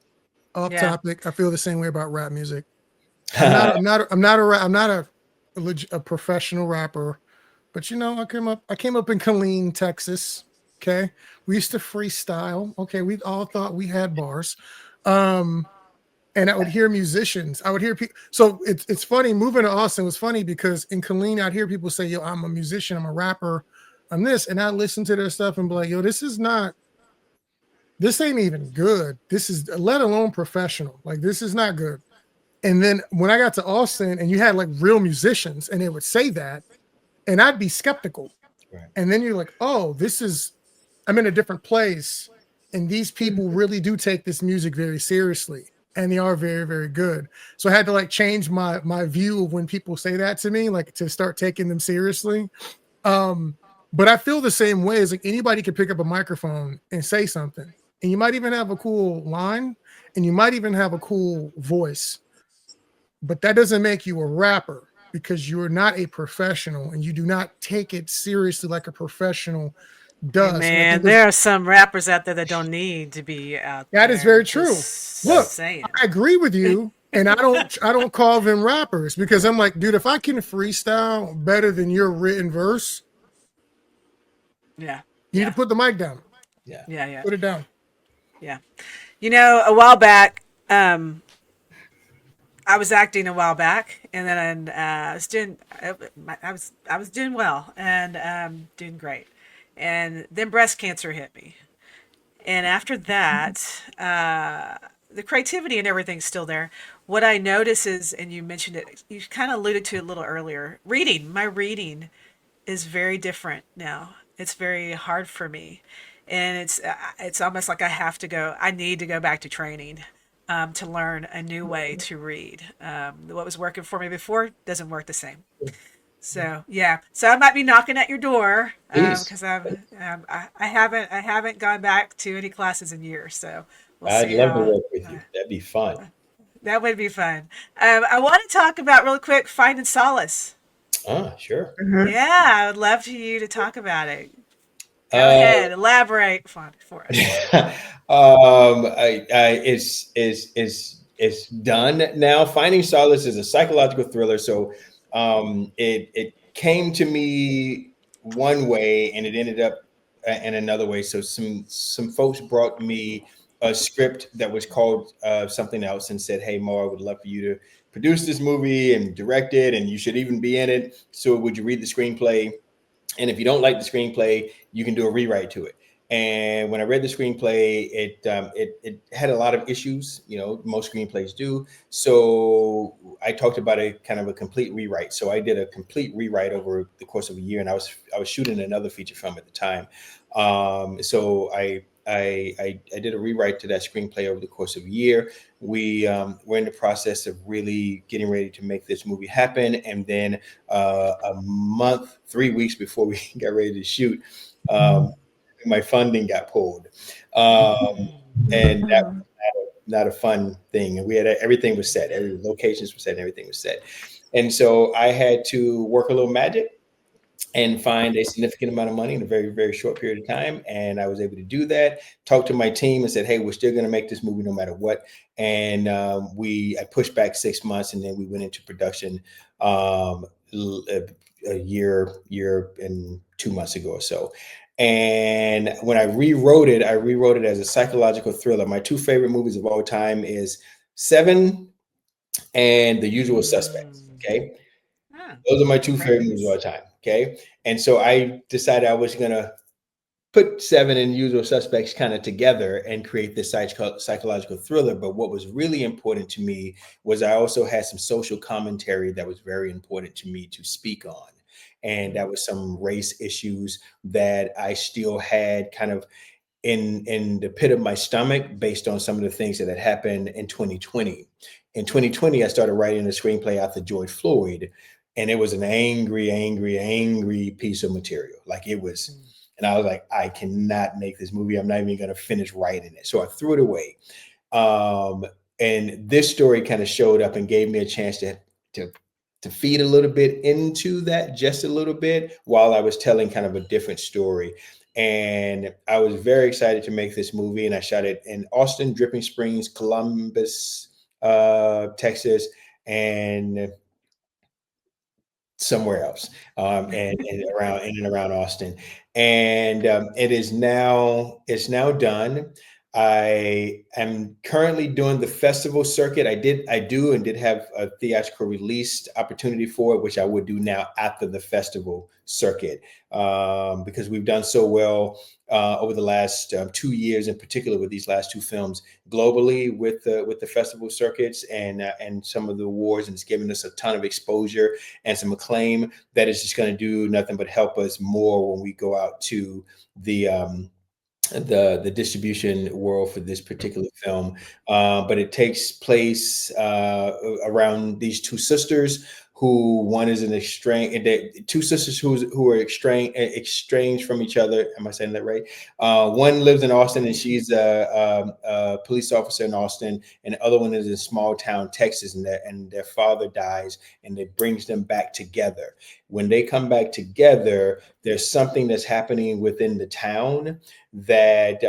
Off topic, I feel the same way about rap music. I'm not a professional rapper, but I came up in Killeen, Texas. Okay, we used to freestyle. Okay, we all thought we had bars. and I would hear musicians. I would hear people. So it's funny. Moving to Austin was funny because in Killeen, I'd hear people say, "Yo, I'm a musician. I'm a rapper. I'm this," and I listen to their stuff and be like, "Yo, this ain't even good. This is, let alone professional. Like, this is not good." And then when I got to Austin, and you had like real musicians, and they would say that, and I'd be skeptical. Right. And then you're like, "Oh, I'm in a different place, and these people really do take this music very seriously." And they are very, very good. So I had to like change my view of when people say that to me, like to start taking them seriously. But I feel the same way. As like anybody can pick up a microphone and say something, and you might even have a cool line, and you might even have a cool voice, but that doesn't make you a rapper, because you're not a professional and you do not take it seriously like a professional does. Man, there are some rappers out there that don't need to be out there. That is very true. Look, saying. I agree with you, and I don't call them rappers, because I'm like, dude, if I can freestyle better than your written verse, yeah, you need to put the mic down. Yeah. Put it down. Yeah. You know, a while back, I was acting a while back, and then I was doing well and doing great, and then breast cancer hit me, and after that, the creativity and everything's still there. What I notice is, and you mentioned it, you kind of alluded to it a little earlier. My reading is very different now. It's very hard for me, and it's almost like I need to go back to training. To learn a new way to read. What was working for me before doesn't work the same. So so I might be knocking at your door because I haven't gone back to any classes in years. So I'd love to work with you. That'd be fun. That would be fun. I want to talk about real quick finding solace. Sure. Yeah, I would love you to talk about it. Go ahead, elaborate for us. It's done now. Finding Solace is a psychological thriller. So it came to me one way and it ended up in another way. So some folks brought me a script that was called something else and said, "Hey, Mo, I would love for you to produce this movie and direct it, and you should even be in it. So would you read the screenplay? And if you don't like the screenplay, you can do a rewrite to it." And when I read the screenplay, it had a lot of issues, most screenplays do. So I talked about a kind of a complete rewrite. So I did a complete rewrite over the course of a year, and I was shooting another feature film at the time. So I did a rewrite to that screenplay over the course of a year. We're in the process of really getting ready to make this movie happen. And then a month, 3 weeks before we got ready to shoot, my funding got pulled. And that was not a fun thing. And we had everything was set. Every locations were set and everything was set. And so I had to work a little magic and find a significant amount of money in a very, very short period of time. And I was able to do that, talk to my team and said, "Hey, we're still going to make this movie no matter what." And I pushed back 6 months, and then we went into production a year and 2 months ago or so. And when I rewrote it as a psychological thriller. My two favorite movies of all time is Seven and The Usual Suspects. Okay. Those are my two favorite movies of all time. Okay. And so I decided I was going to put Seven and Usual Suspects kind of together and create this psychological thriller. But what was really important to me was I also had some social commentary that was very important to me to speak on. And that was some race issues that I still had kind of in the pit of my stomach based on some of the things that had happened in 2020. In 2020, I started writing a screenplay after George Floyd, and it was an angry, angry, angry piece of material. Like it was, and I was like, I cannot make this movie. I'm not even going to finish writing it. So I threw it away. And this story kind of showed up and gave me a chance to feed a little bit into that, just a little bit, while I was telling kind of a different story. And I was very excited to make this movie, and I shot it in Austin, Dripping Springs, Columbus, Texas, and somewhere else, and around Austin. And it's now done. I am currently doing the festival circuit. I did have a theatrical release opportunity for it, which I would do now after the festival circuit, because we've done so well over the last 2 years, in particular with these last two films globally with the festival circuits and some of the awards, and it's given us a ton of exposure and some acclaim that is just going to do nothing but help us more when we go out to the distribution world for this particular film. But it takes place around these two sisters who one is an two sisters who are estranged from each other. Am I saying that right? One lives in Austin and she's a police officer in Austin, and the other one is in small town Texas, and their father dies, and it brings them back together. When they come back together, there's something that's happening within the town that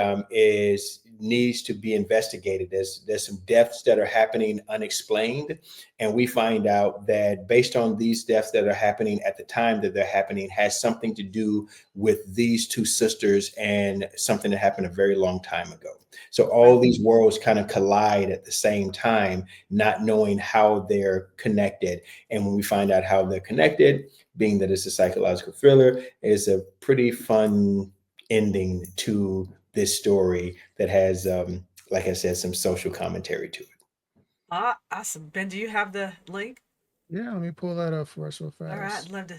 needs to be investigated. There's some deaths that are happening unexplained, and we find out that based on these deaths that are happening at the time that they're happening has something to do with these two sisters and something that happened a very long time ago. So all these worlds kind of collide at the same time, not knowing how they're connected. And when we find out how they're connected, being that it's a psychological thriller, is a pretty fun ending to this story that has, like I said, some social commentary to it. Awesome. Ben, do you have the link? Yeah, let me pull that up for us real fast. All right, I'd love to.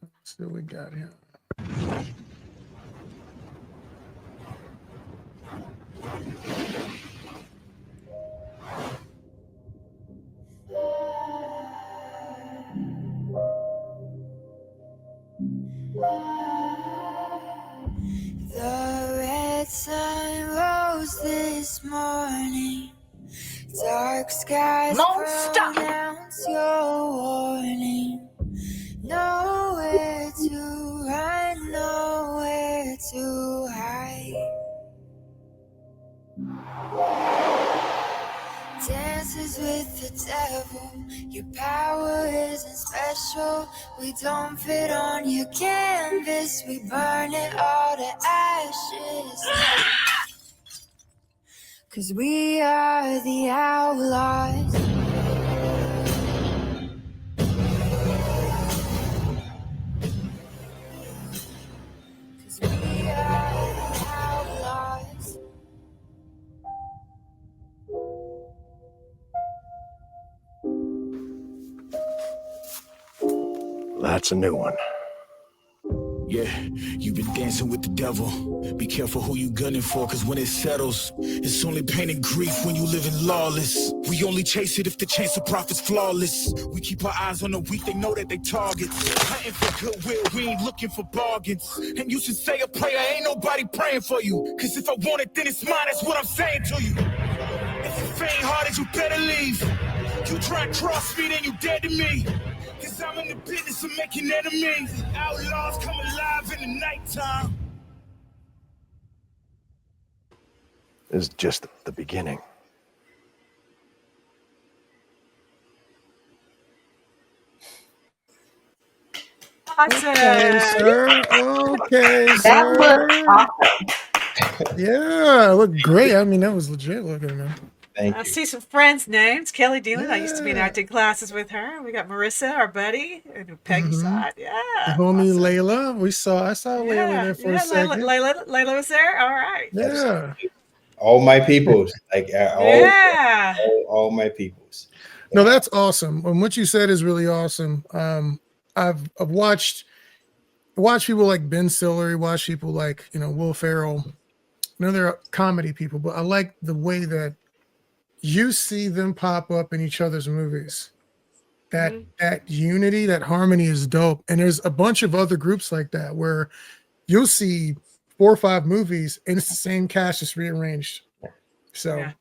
Let's see what we got here. The red sun rose this morning. Dark skies pronounce your warning. Nowhere to run, nowhere to hide. Dances with the devil. Your power isn't special. We don't fit on your canvas. We burn it all to ashes. 'Cause we are the outlaws. 'Cause we are the outlaws. That's a new one. Yeah, you've been dancing with the devil. Be careful who you gunning for, cause when it settles, it's only pain and grief when you living lawless. We only chase it if the chance of profit's flawless. We keep our eyes on the weak, they know that they targets. Hunting for goodwill, we ain't looking for bargains. And you should say a prayer, ain't nobody praying for you. Cause if I want it, then it's mine, that's what I'm saying to you. If you faint hearted, you better leave. You try and cross me, then you dead to me. Cause I'm in the business of making enemies. Outlaws come alive in the nighttime. This is just the beginning. Awesome. Okay, sir. Okay, That sir. was awesome. Yeah, it looked great. I mean, that was legit looking, man. Thank I you. see some friends' names. Kelly Dealing. I used to be in Yeah. acting classes with her. We got Marissa, our buddy, and Peggy Mhm. saw it. Yeah. The homie awesome. Layla. I saw Layla there for a second. Layla was there. All right. Yeah. All my peoples, like Yeah. all my peoples. No, that's awesome. And what you said is really awesome. I've watched people like Ben Stiller, watch people like, Will Ferrell. They're comedy people, but I like the way that you see them pop up in each other's movies. That unity, that harmony is dope. And there's a bunch of other groups like that where you'll see 4 or 5 movies and it's the same cast, just rearranged. So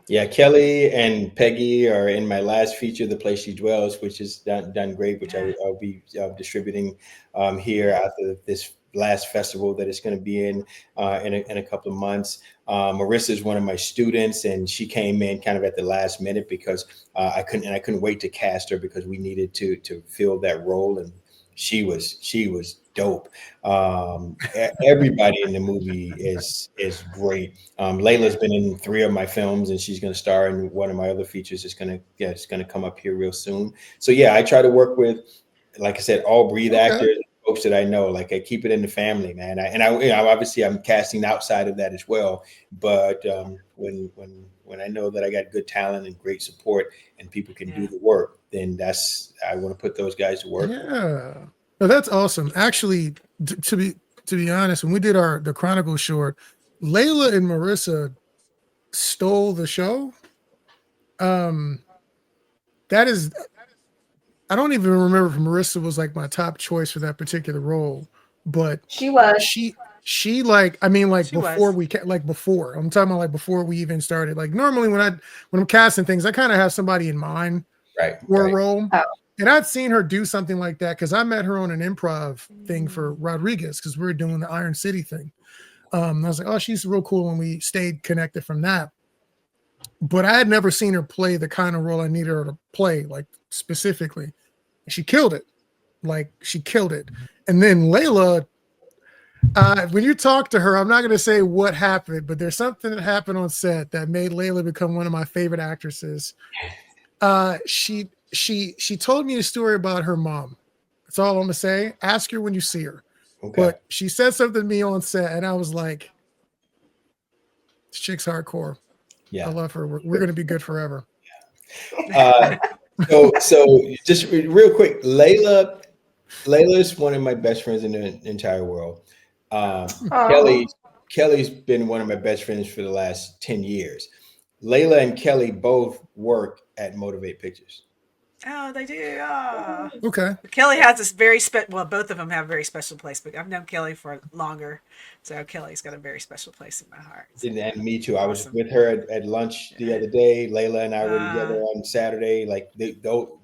Yeah. Kelly and Peggy are in my last feature, The Place She Dwells, which is done great, which I'll be distributing here after this last festival that it's going to be in a couple of months. Marissa is one of my students, and she came in kind of at the last minute because I couldn't wait to cast her because we needed to fill that role, and she was dope. Everybody in the movie is great. Layla's been in 3 of my films, and she's going to star in one of my other features. It's going to come up here real soon. So yeah, I try to work with, like I said, all breed actors, folks that I know. Like I keep it in the family, man. Obviously I'm casting outside of that as well. But when I know that I got good talent and great support and people can do the work, then I want to put those guys to work. Yeah. No, that's awesome. Actually, to be honest, when we did the Chronicles short, Layla and Marissa stole the show. That is, I don't even remember if Marissa was like my top choice for that particular role, but She was. she like, I mean, like She before was. before I'm talking about like before we even started. Like normally when I'm casting things, I kind of have somebody in mind for a role. Oh. And I'd seen her do something like that because I met her on an improv thing for Rodriguez because we were doing the Iron City thing. I was like, oh, she's real cool, and we stayed connected from that. But I had never seen her play the kind of role I needed her to play, like specifically. And she killed it. Like she killed it. And then Layla, when you talk to her, I'm not going to say what happened, but there's something that happened on set that made Layla become one of my favorite actresses. She told me a story about her mom. That's all I'm gonna say. Ask her when you see her. Okay. But she said something to me on set, and I was like, "This chick's hardcore. Yeah, I love her. We're gonna be good forever." So just real quick, Layla is one of my best friends in the entire world. Kelly's been one of my best friends for the last 10 years. Layla and Kelly both work at Motivate Pictures. Oh, they do. Oh. Okay. Kelly has this very well, both of them have a very special place, but I've known Kelly for longer. So Kelly's got a very special place in my heart. So, and me too. I was with her at lunch the other day. Layla and I were together on Saturday. Like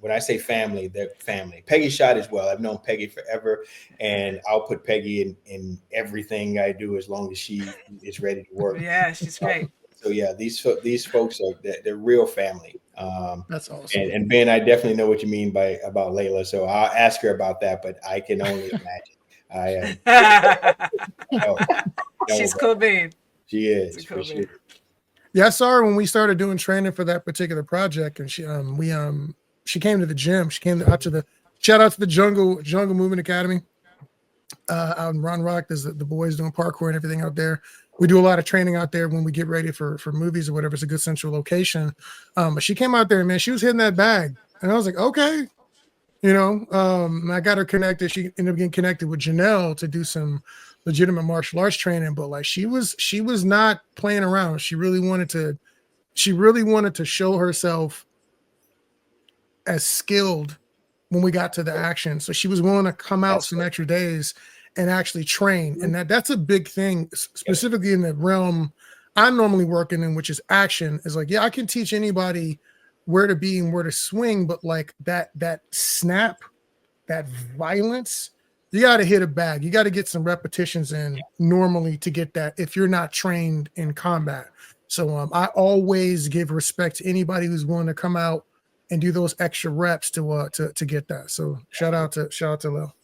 when I say family, they're family. Peggy shot as well. I've known Peggy forever, and I'll put Peggy in everything I do as long as she is ready to work. Yeah, she's great. So yeah, these folks they're real family. That's awesome. And Ben, I definitely know what you mean about Layla. So I'll ask her about that, but I can only imagine. She's cool bean. She is for sure. Yeah, I saw her when we started doing training for that particular project, and she came to the gym. She came out to the shout out to the Jungle Movement Academy out in Round Rock. There's the boys doing parkour and everything out there. We do a lot of training out there when we get ready for movies or whatever. It's a good central location. But she came out there, man, she was hitting that bag. And I was like, okay. I got her connected. She ended up getting connected with Janelle to do some legitimate martial arts training. But like she was not playing around. She really wanted to show herself as skilled when we got to the action. So she was willing to come out some extra days and actually train. And that's a big thing, specifically in the realm I'm normally working in, which is action. Is like, yeah, I can teach anybody where to be and where to swing, but like that snap, that violence, you got to hit a bag. You got to get some repetitions in normally to get that if you're not trained in combat. So I always give respect to anybody who's willing to come out and do those extra reps to get that. So shout out to Lil.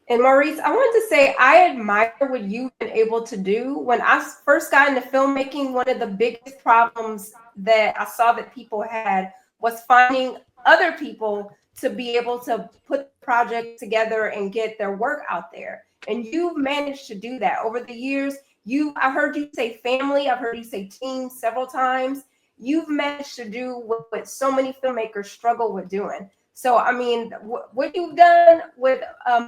And Maurice, I wanted to say I admire what you've been able to do. When I first got into filmmaking, one of the biggest problems that I saw that people had was finding other people to be able to put the project together and get their work out there. And you've managed to do that over the years. I heard you say family. I've heard you say team several times. You've managed to do what so many filmmakers struggle with doing. So, I mean, what you've done with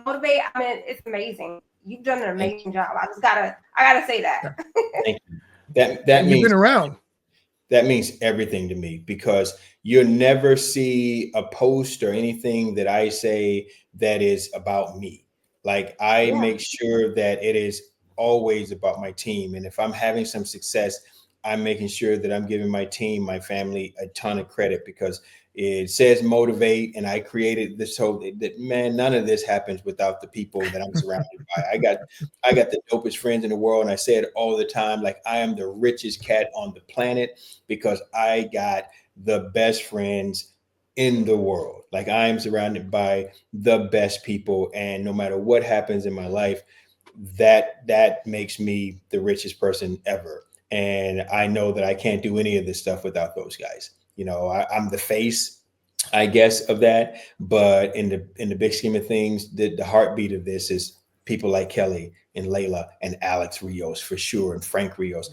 Motivate, I mean, it's amazing. You've done an amazing job. I gotta say that. Thank you. That means you've been around. That means everything to me, because you'll never see a post or anything that I say that is about me. Like I make sure that it is always about my team. And if I'm having some success, I'm making sure that I'm giving my team, my family, a ton of credit, because it says Motivate, and I created this whole that, man, none of this happens without the people that I'm surrounded by. I got the dopest friends in the world, and I say it all the time, like I am the richest cat on the planet because I got the best friends in the world. Like I am surrounded by the best people, and no matter what happens in my life, that makes me the richest person ever. And I know that I can't do any of this stuff without those guys. I'm the face, I guess, of that. But in the big scheme of things, the heartbeat of this is people like Kelly and Layla and Alex Rios for sure, and Frank Rios.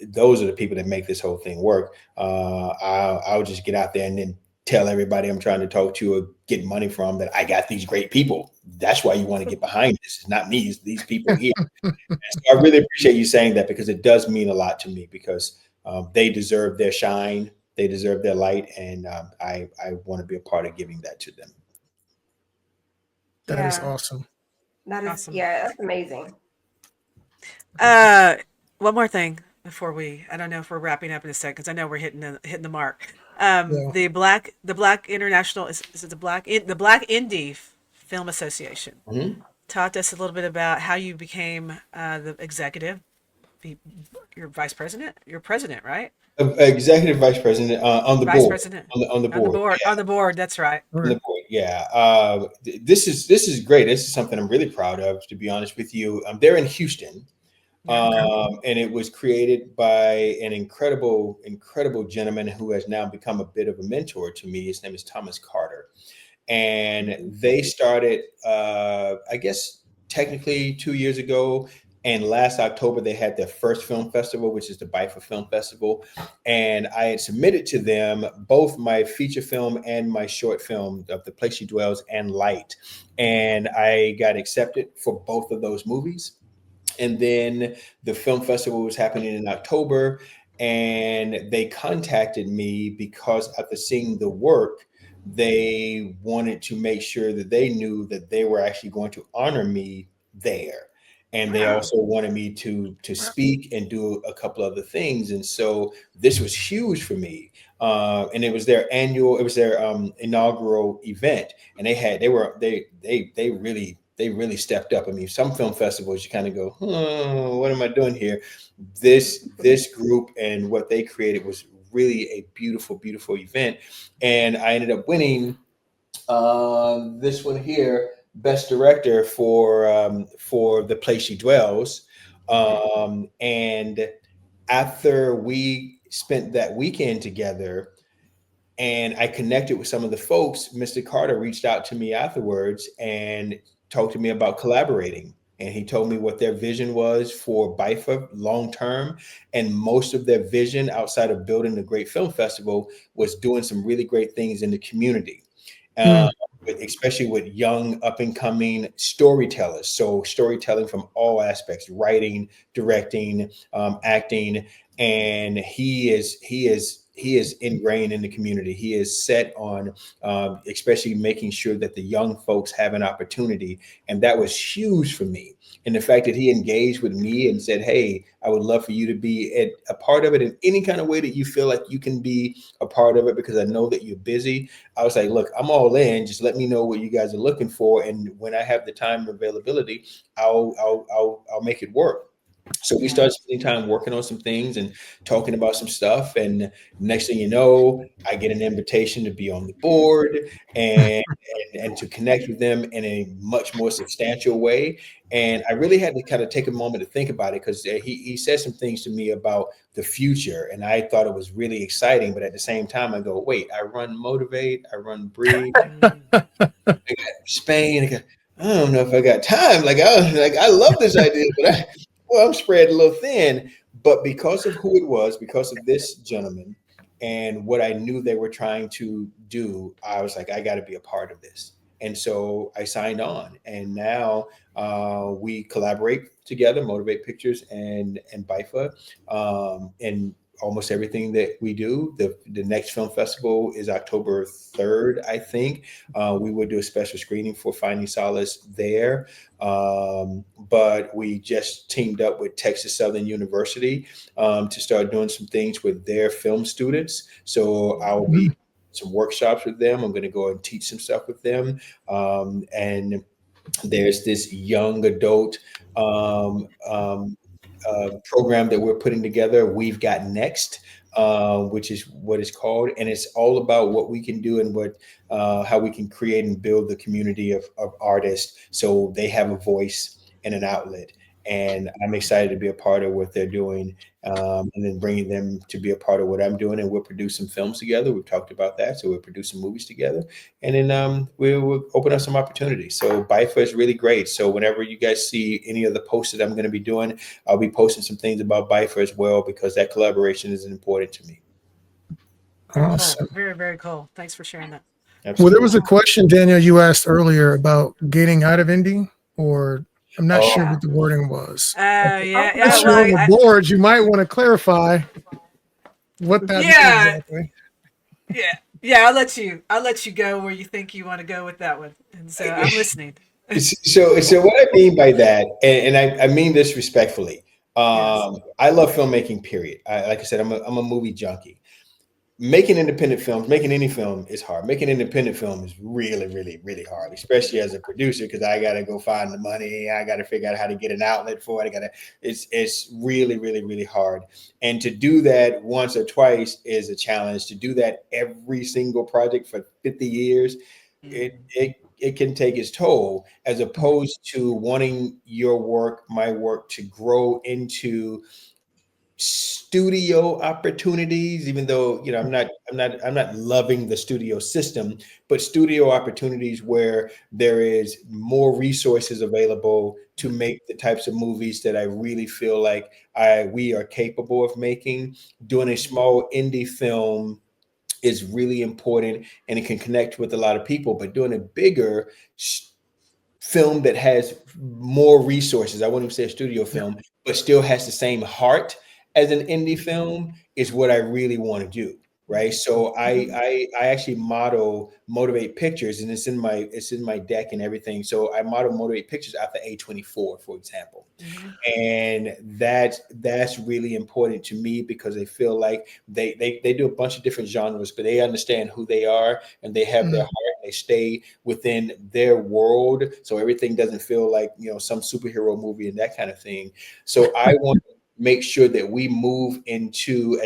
Those are the people that make this whole thing work. I'll just get out there and then tell everybody I'm trying to talk to or get money from that I got these great people. That's why you want to get behind this. It's not me, it's these people here. And so I really appreciate you saying that, because it does mean a lot to me, because they deserve their shine, they deserve their light, and I want to be a part of giving that to them. That is Yeah. awesome. That is, Awesome. yeah, that's amazing. One more thing before I don't know if we're wrapping up in a second, because I know we're hitting the mark. Yeah. The Black International is it the Black Indie Film Association Mhm. taught us a little bit about how you became the executive. You're vice president. You're president, right? Executive vice president on the Vice board. president. On the board. On the board. That's right. On the board. Yeah. This is great. This is something I'm really proud of, to be honest with you. They're in Houston. And it was created by an incredible gentleman who has now become a bit of a mentor to me. His name is Thomas Carter. And they started, I guess, technically 2 years ago. And last October, they had their first film festival, which is the BIFA Film Festival. And I had submitted to them both my feature film and my short film of The Place She Dwells and Light. And I got accepted for both of those movies. And then the film festival was happening in October, and they contacted me because after seeing the work, they wanted to make sure that they knew that they were actually going to honor me there. And they also wanted me to speak and do a couple other things. And so this was huge for me. And it was their inaugural event. And they really stepped up. I mean, some film festivals, you kind of go, what am I doing here? This group and what they created was really a beautiful, beautiful event. And I ended up winning this one here, Best Director for The Place She Dwells. And after we spent that weekend together, and I connected with some of the folks, Mr. Carter reached out to me afterwards and talked to me about collaborating. And he told me what their vision was for BIFA long term. And most of their vision outside of building a great film festival was doing some really great things in the community, especially with young up and coming storytellers. So storytelling from all aspects, writing, directing, acting. And he is ingrained in the community. He is set on especially making sure that the young folks have an opportunity. And that was huge for me. And the fact that he engaged with me and said, hey, I would love for you to be a part of it in any kind of way that you feel like you can be a part of it, because I know that you're busy. I was like, look, I'm all in. Just let me know what you guys are looking for. And when I have the time and availability, I'll make it work. So we started spending time working on some things and talking about some stuff. And next thing you know, I get an invitation to be on the board and to connect with them in a much more substantial way. And I really had to kind of take a moment to think about it, because he said some things to me about the future. And I thought it was really exciting. But at the same time, I go, wait, I run Motivate, I run Breathe, I got Spain. I don't know if I got time. I love this idea, but I'm spread a little thin. But because of who it was, because of this gentleman and what I knew they were trying to do, I was like, I got to be a part of this. And so I signed on. And now we collaborate together, Motivate Pictures and BIFA, and almost everything that we do. The next film festival is October 3rd, I think. We will do a special screening for Finding Solace there. But we just teamed up with Texas Southern University to start doing some things with their film students. So I'll be some workshops with them. I'm going to go and teach some stuff with them. And there's this young adult program that we're putting together, We've Got Next, which is what it's called, and it's all about what we can do and what how we can create and build the community of artists so they have a voice and an outlet. And I'm excited to be a part of what they're doing, and then bringing them to be a part of what I'm doing. And we'll produce some films together. We've talked about that, so we'll produce some movies together, and then we'll open up some opportunities. So BIFA is really great. So whenever you guys see any of the posts that I'm going to be doing, I'll be posting some things about BIFA as well, because that collaboration is important to me. Awesome. Cool. Very, very cool. Thanks for sharing that. Absolutely. Well, there was a question, Daniel, you asked earlier about getting out of indie, or I'm not sure what the wording was. Yeah. I'm not sure on the boards. You might want to clarify what that means exactly. Yeah. I'll let you go where you think you want to go with that one. And so I'm listening. So what I mean by that, and I mean this respectfully, Yes. I love filmmaking, period. Like I said, I'm a movie junkie. Making independent films, making any film is hard. Making independent film is really, really, really hard, especially as a producer, because I got to go find the money. I got to figure out how to get an outlet for it. It's really, really, really hard. And to do that once or twice is a challenge. To do that every single project for 50 years, it can take its toll, as opposed to wanting your work, my work, to grow into studio opportunities, even though I'm not loving the studio system, but studio opportunities where there is more resources available to make the types of movies that I really feel like we are capable of making. Doing a small indie film is really important, and it can connect with a lot of people, but doing a bigger film that has more resources, I wouldn't even say a studio film, but still has the same heart as an indie film, is what I really want to do. Right. So I actually model Motivate Pictures, and it's in my deck and everything. So I model Motivate Pictures after A24, for example. And that's really important to me, because I feel like they do a bunch of different genres, but they understand who they are, and they have their heart. They stay within their world, so everything doesn't feel like some superhero movie and that kind of thing. So I want to make sure that we move into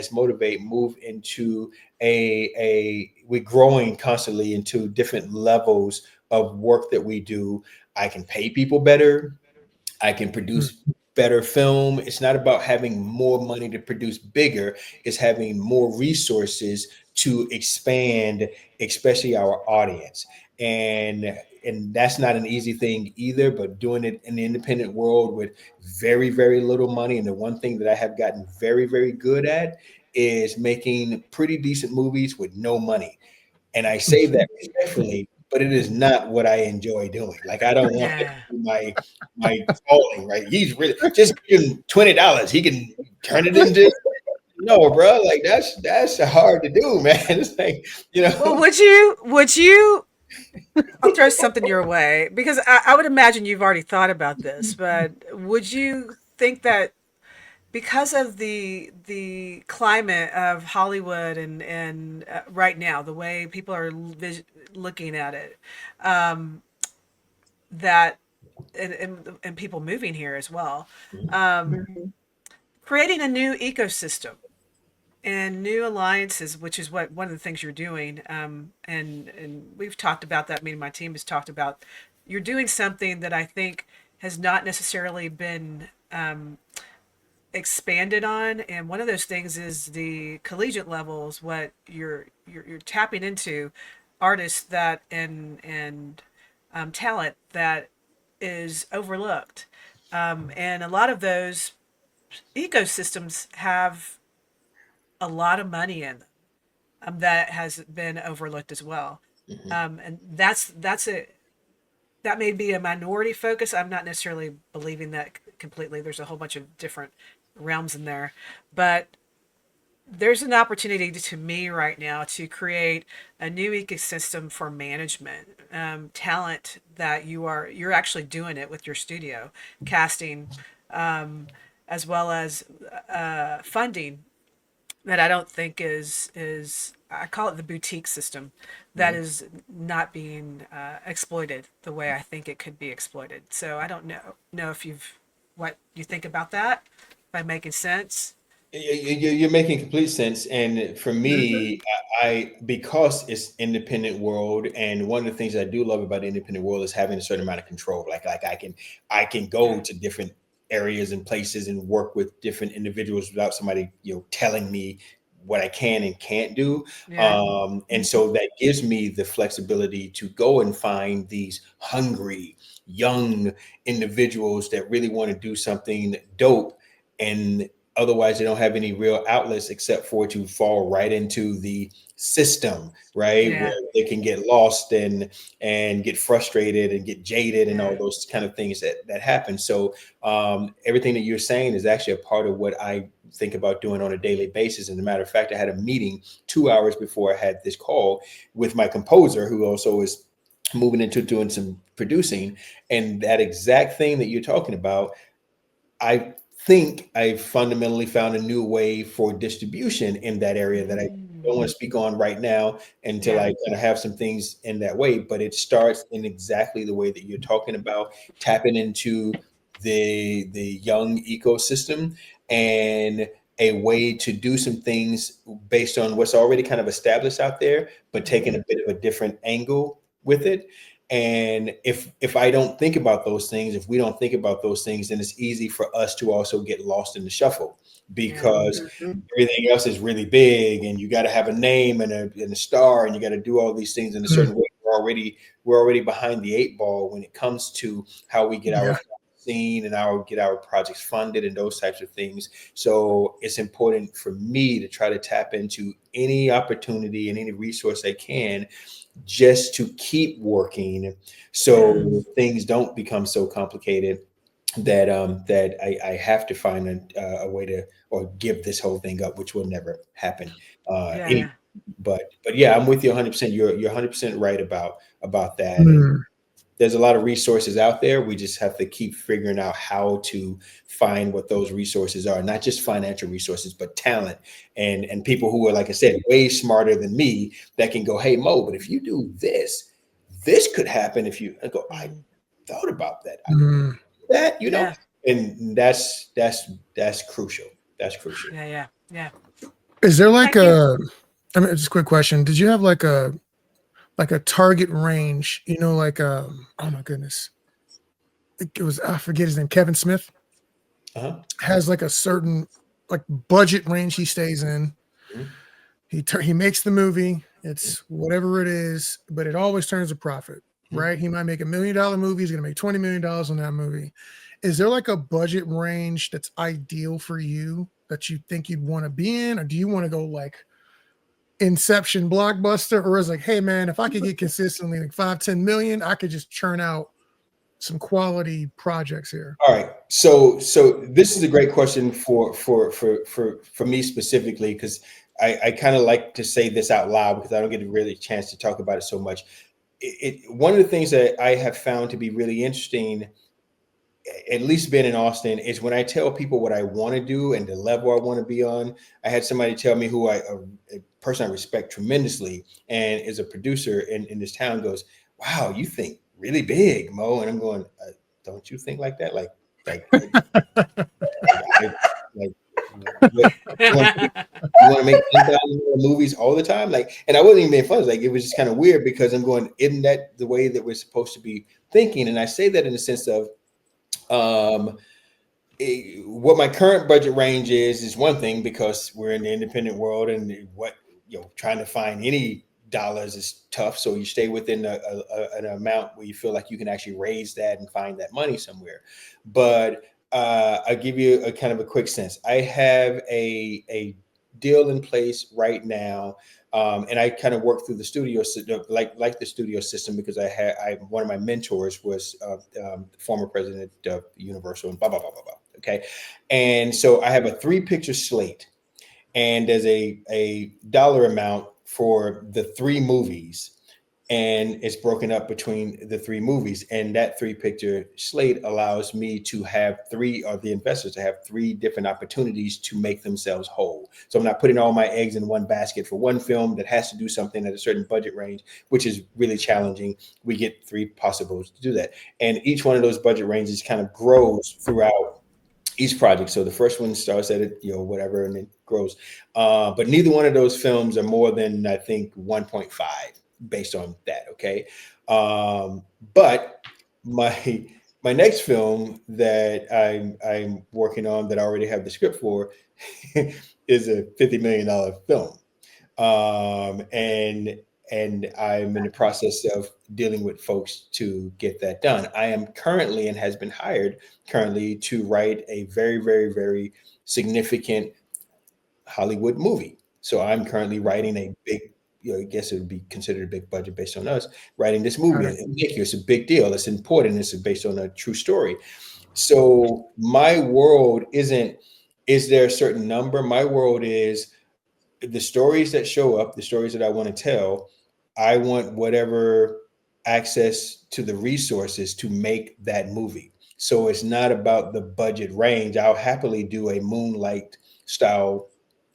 we're growing constantly into different levels of work that we do. I can pay people better. I can produce better film. It's not about having more money to produce bigger. It's having more resources to expand, especially our audience. And that's not an easy thing either, but doing it in the independent world with very, very little money. And the one thing that I have gotten very, very good at is making pretty decent movies with no money. And I say that respectfully, but it is not what I enjoy doing. Like, I don't want it to be my calling, right? He's really just give him $20. He can turn it into no, bro. Like, that's hard to do, man. It's like, Well, would you I'll throw something your way, because I would imagine you've already thought about this, but would you think that because of the climate of Hollywood and right now, the way people are looking at it, that and people moving here as well, creating a new ecosystem and new alliances, which is what one of the things you're doing, and we've talked about that. Me and my team has talked about, you're doing something that I think has not necessarily been expanded on, and one of those things is the collegiate levels. What you're tapping into artists that and talent that is overlooked, and a lot of those ecosystems have a lot of money in them, that has been overlooked as well. And that may be a minority focus. I'm not necessarily believing that completely. There's a whole bunch of different realms in there, but there's an opportunity to me right now to create a new ecosystem for management, talent that you're actually doing it with your studio, casting, as well as funding, that I don't think is I call it the boutique system, that is not being exploited the way I think it could be exploited. So I don't know if what you think about that, if I'm making sense. You're making complete sense. And for me, I because it's independent world, and one of the things I do love about the independent world is having a certain amount of control. Like I can go to different areas and places and work with different individuals without somebody, telling me what I can and can't do. Yeah. And so that gives me the flexibility to go and find these hungry young individuals that really want to do something dope, and otherwise they don't have any real outlets except for to fall right into the system, right, Yeah. where they can get lost and get frustrated and get jaded and all Yeah. those kind of things that happen. So everything that you're saying is actually a part of what I think about doing on a daily basis. As a matter of fact, I had a meeting 2 hours before I had this call with my composer, who also is moving into doing some producing, and that exact thing that you're talking about, I think I fundamentally found a new way for distribution in that area that I don't want to speak on right now until Yeah. I kind of have some things in that way. But it starts in exactly the way that you're talking about, tapping into the young ecosystem, and a way to do some things based on what's already kind of established out there, but taking a bit of a different angle with it. And if I don't think about those things, if we don't think about those things, then it's easy for us to also get lost in the shuffle, because everything else is really big, and you got to have a name and a star, and you got to do all these things in a certain way. We're already behind the eight ball when it comes to how we get our seen and get our projects funded and those types of things. So it's important for me to try to tap into any opportunity and any resource I can, just to keep working, so things don't become so complicated that I have to find a way to, or give this whole thing up, which will never happen. Yeah. But yeah, I'm with you 100%. You're 100% right about that. And there's a lot of resources out there. We just have to keep figuring out how to find what those resources are, not just financial resources, but talent and people who are, like I said, way smarter than me, that can go, hey, Mo, but if you do this, this could happen. If you, I go, I thought about that. Yeah. And that's crucial. That's crucial. Yeah. Is there like Thank you. I mean, just a quick question. Did you have like a target range, like oh my goodness. It was, I forget his name, Kevin Smith Uh-huh. has like a certain like budget range he stays in. He makes the movie, it's whatever it is, but it always turns a profit, right? He might make $1 million movie, he's gonna make $20 million on that movie. Is there like a budget range that's ideal for you that you think you'd want to be in, or do you want to go like Inception blockbuster, or is like, hey man, if I could get consistently like 5-10 million, I could just churn out some quality projects here? All right. So this is a great question for me specifically, because I kind of like to say this out loud because I don't get a really chance to talk about it so much. One of the things that I have found to be really interesting, at least being in Austin, is when I tell people what I want to do and the level I want to be on. I had somebody tell me, a person I respect tremendously and is a producer in this town, goes, wow, you think really big, Mo. And I'm going, don't you think like that? You want to make 10,000 movies all the time? And I wasn't even being funny. It was just kind of weird, because I'm going, isn't that the way that we're supposed to be thinking? And I say that in the sense of, what my current budget range is one thing, because we're in the independent world, and trying to find any dollars is tough. So you stay within an amount where you feel like you can actually raise that and find that money somewhere. But I'll give you a kind of a quick sense. I have a deal in place right now. And I kind of work through the studio, like the studio system, because one of my mentors was the former president of Universal, and blah, blah, blah, blah, blah. Okay. And so I have a 3-picture slate, and there's a dollar amount for the 3 movies, and it's broken up between the 3 movies. And that 3-picture slate allows me to have the investors to have 3 different opportunities to make themselves whole. So I'm not putting all my eggs in one basket for one film that has to do something at a certain budget range, which is really challenging. We get 3 possibles to do that. And each one of those budget ranges kind of grows throughout each project. So the first one starts at it, whatever, and it grows. But neither one of those films are more than, I think, 1.5 based on that. Okay. But my next film that I'm working on, that I already have the script for, is a $50 million film. And I'm in the process of dealing with folks to get that done. I am currently, and has been hired currently, to write a very, very, very significant Hollywood movie. So I'm currently writing a big, I guess it would be considered a big budget based on us writing this movie. Got it. And thank you. It's a big deal. It's important. It's based on a true story. So my world isn't, is there a certain number? My world is the stories that show up, the stories that I want to tell. I want whatever access to the resources to make that movie. So it's not about the budget range. I'll happily do a Moonlight style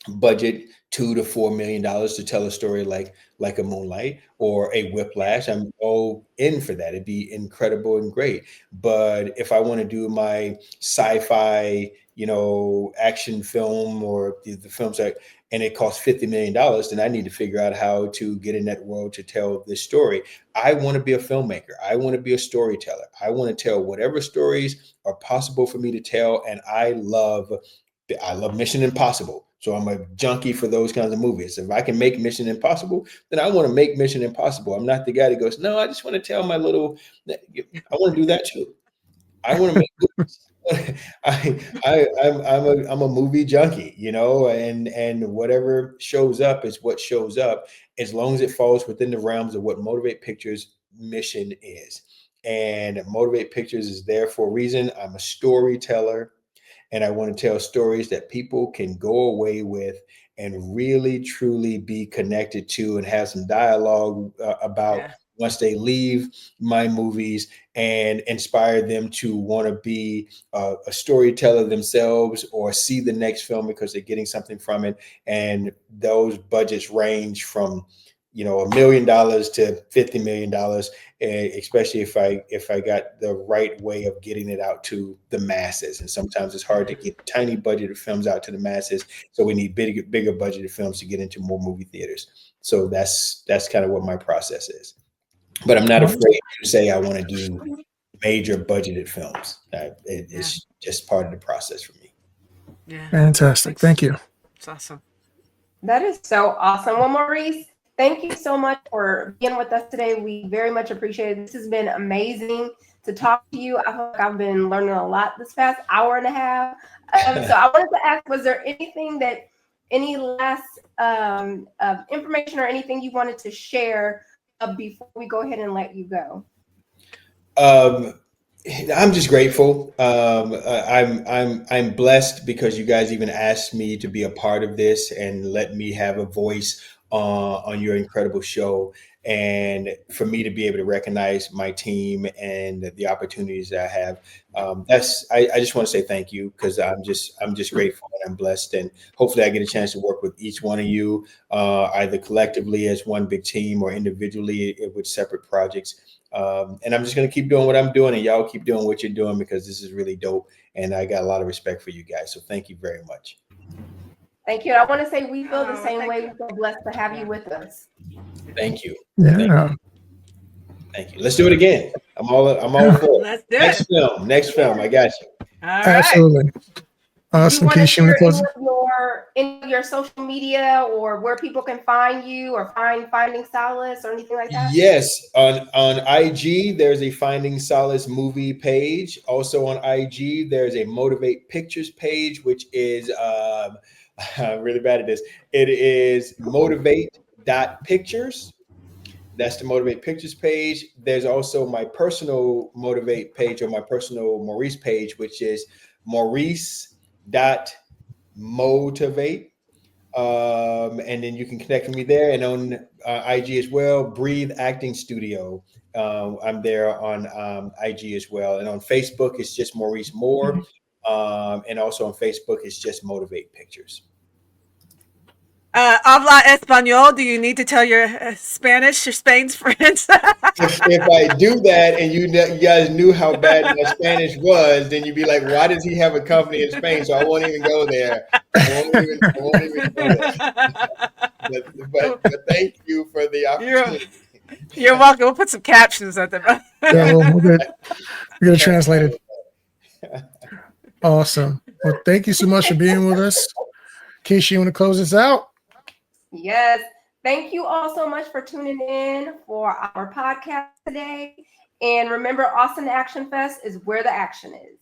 budget, $2 to $4 million to tell a story like a Moonlight or a Whiplash. I'm all in for that. It'd be incredible and great. But if I want to do my sci-fi, action film, or the films that, and it costs $50 million, then I need to figure out how to get in that world to tell this story. I want to be a filmmaker. I want to be a storyteller. I want to tell whatever stories are possible for me to tell. And I love Mission Impossible. So I'm a junkie for those kinds of movies. If I can make Mission Impossible, then I want to make Mission Impossible. I'm not the guy that goes, no, I just want to tell my little, I want to do that too. I want to make movies. I'm a movie junkie, and whatever shows up is what shows up, as long as it falls within the realms of what Motivate Pictures' mission is. And Motivate Pictures is there for a reason. I'm a storyteller, and I want to tell stories that people can go away with and really, truly be connected to, and have some dialogue about once they leave my movies, and inspire them to want to be a storyteller themselves, or see the next film because they're getting something from it. And those budgets range from, $1 million to $50 million, especially if I got the right way of getting it out to the masses. And sometimes it's hard to get tiny budgeted films out to the masses. So we need bigger budgeted films to get into more movie theaters. So that's kind of what my process is. But I'm not afraid to say I want to do major budgeted films. It's just part of the process for me. Yeah. Fantastic. Thank you. It's awesome. That is so awesome. Well, Maurice, thank you so much for being with us today. We very much appreciate it. This has been amazing to talk to you. I feel like I've been learning a lot this past hour and a half. So I wanted to ask, was there anything any last information or anything you wanted to share before we go ahead and let you go? I'm just grateful. I'm blessed because you guys even asked me to be a part of this and let me have a voice on your incredible show, and for me to be able to recognize my team and the opportunities that I have. I just want to say thank you, because I'm just grateful and I'm blessed, and hopefully I get a chance to work with each one of you, either collectively as one big team or individually with separate projects. And I'm just going to keep doing what I'm doing, and y'all keep doing what you're doing, because this is really dope. And I got a lot of respect for you guys. So thank you very much. Thank you. I want to say we feel the same way. We're so blessed to have you with us. Thank you. Yeah. Thank you. Let's do it again. I'm all for it. Let's do it. Next film. I got you. All right. Absolutely. Awesome. Do you want Can to you show me share close? any of your social media, or where people can find you, or Finding Solace, or anything like that? Yes, on IG there's a Finding Solace movie page. Also on IG there's a Motivate Pictures page, which is I'm really bad at this. It is motivate.pictures. That's the Motivate Pictures page. There's also my personal Motivate page, or my personal Maurice page, which is Maurice.motivate. And then you can connect with me there, and on IG as well, Breathe Acting Studio. I'm there on IG as well. And on Facebook, it's just Maurice Moore. And also on Facebook, it's just Motivate Pictures. Habla español. Do you need to tell your Spanish or Spain's friends? If I do that and you guys knew how bad my Spanish was, then you'd be like, why does he have a company in Spain? So I won't even go there. I won't even go there. But thank you for the opportunity. You're welcome. We'll put some captions at the Yeah, well, we're gonna translate it. Awesome. Well, thank you so much for being with us. Keisha, you want to close this out? Yes. Thank you all so much for tuning in for our podcast today. And remember, Austin Action Fest is where the action is.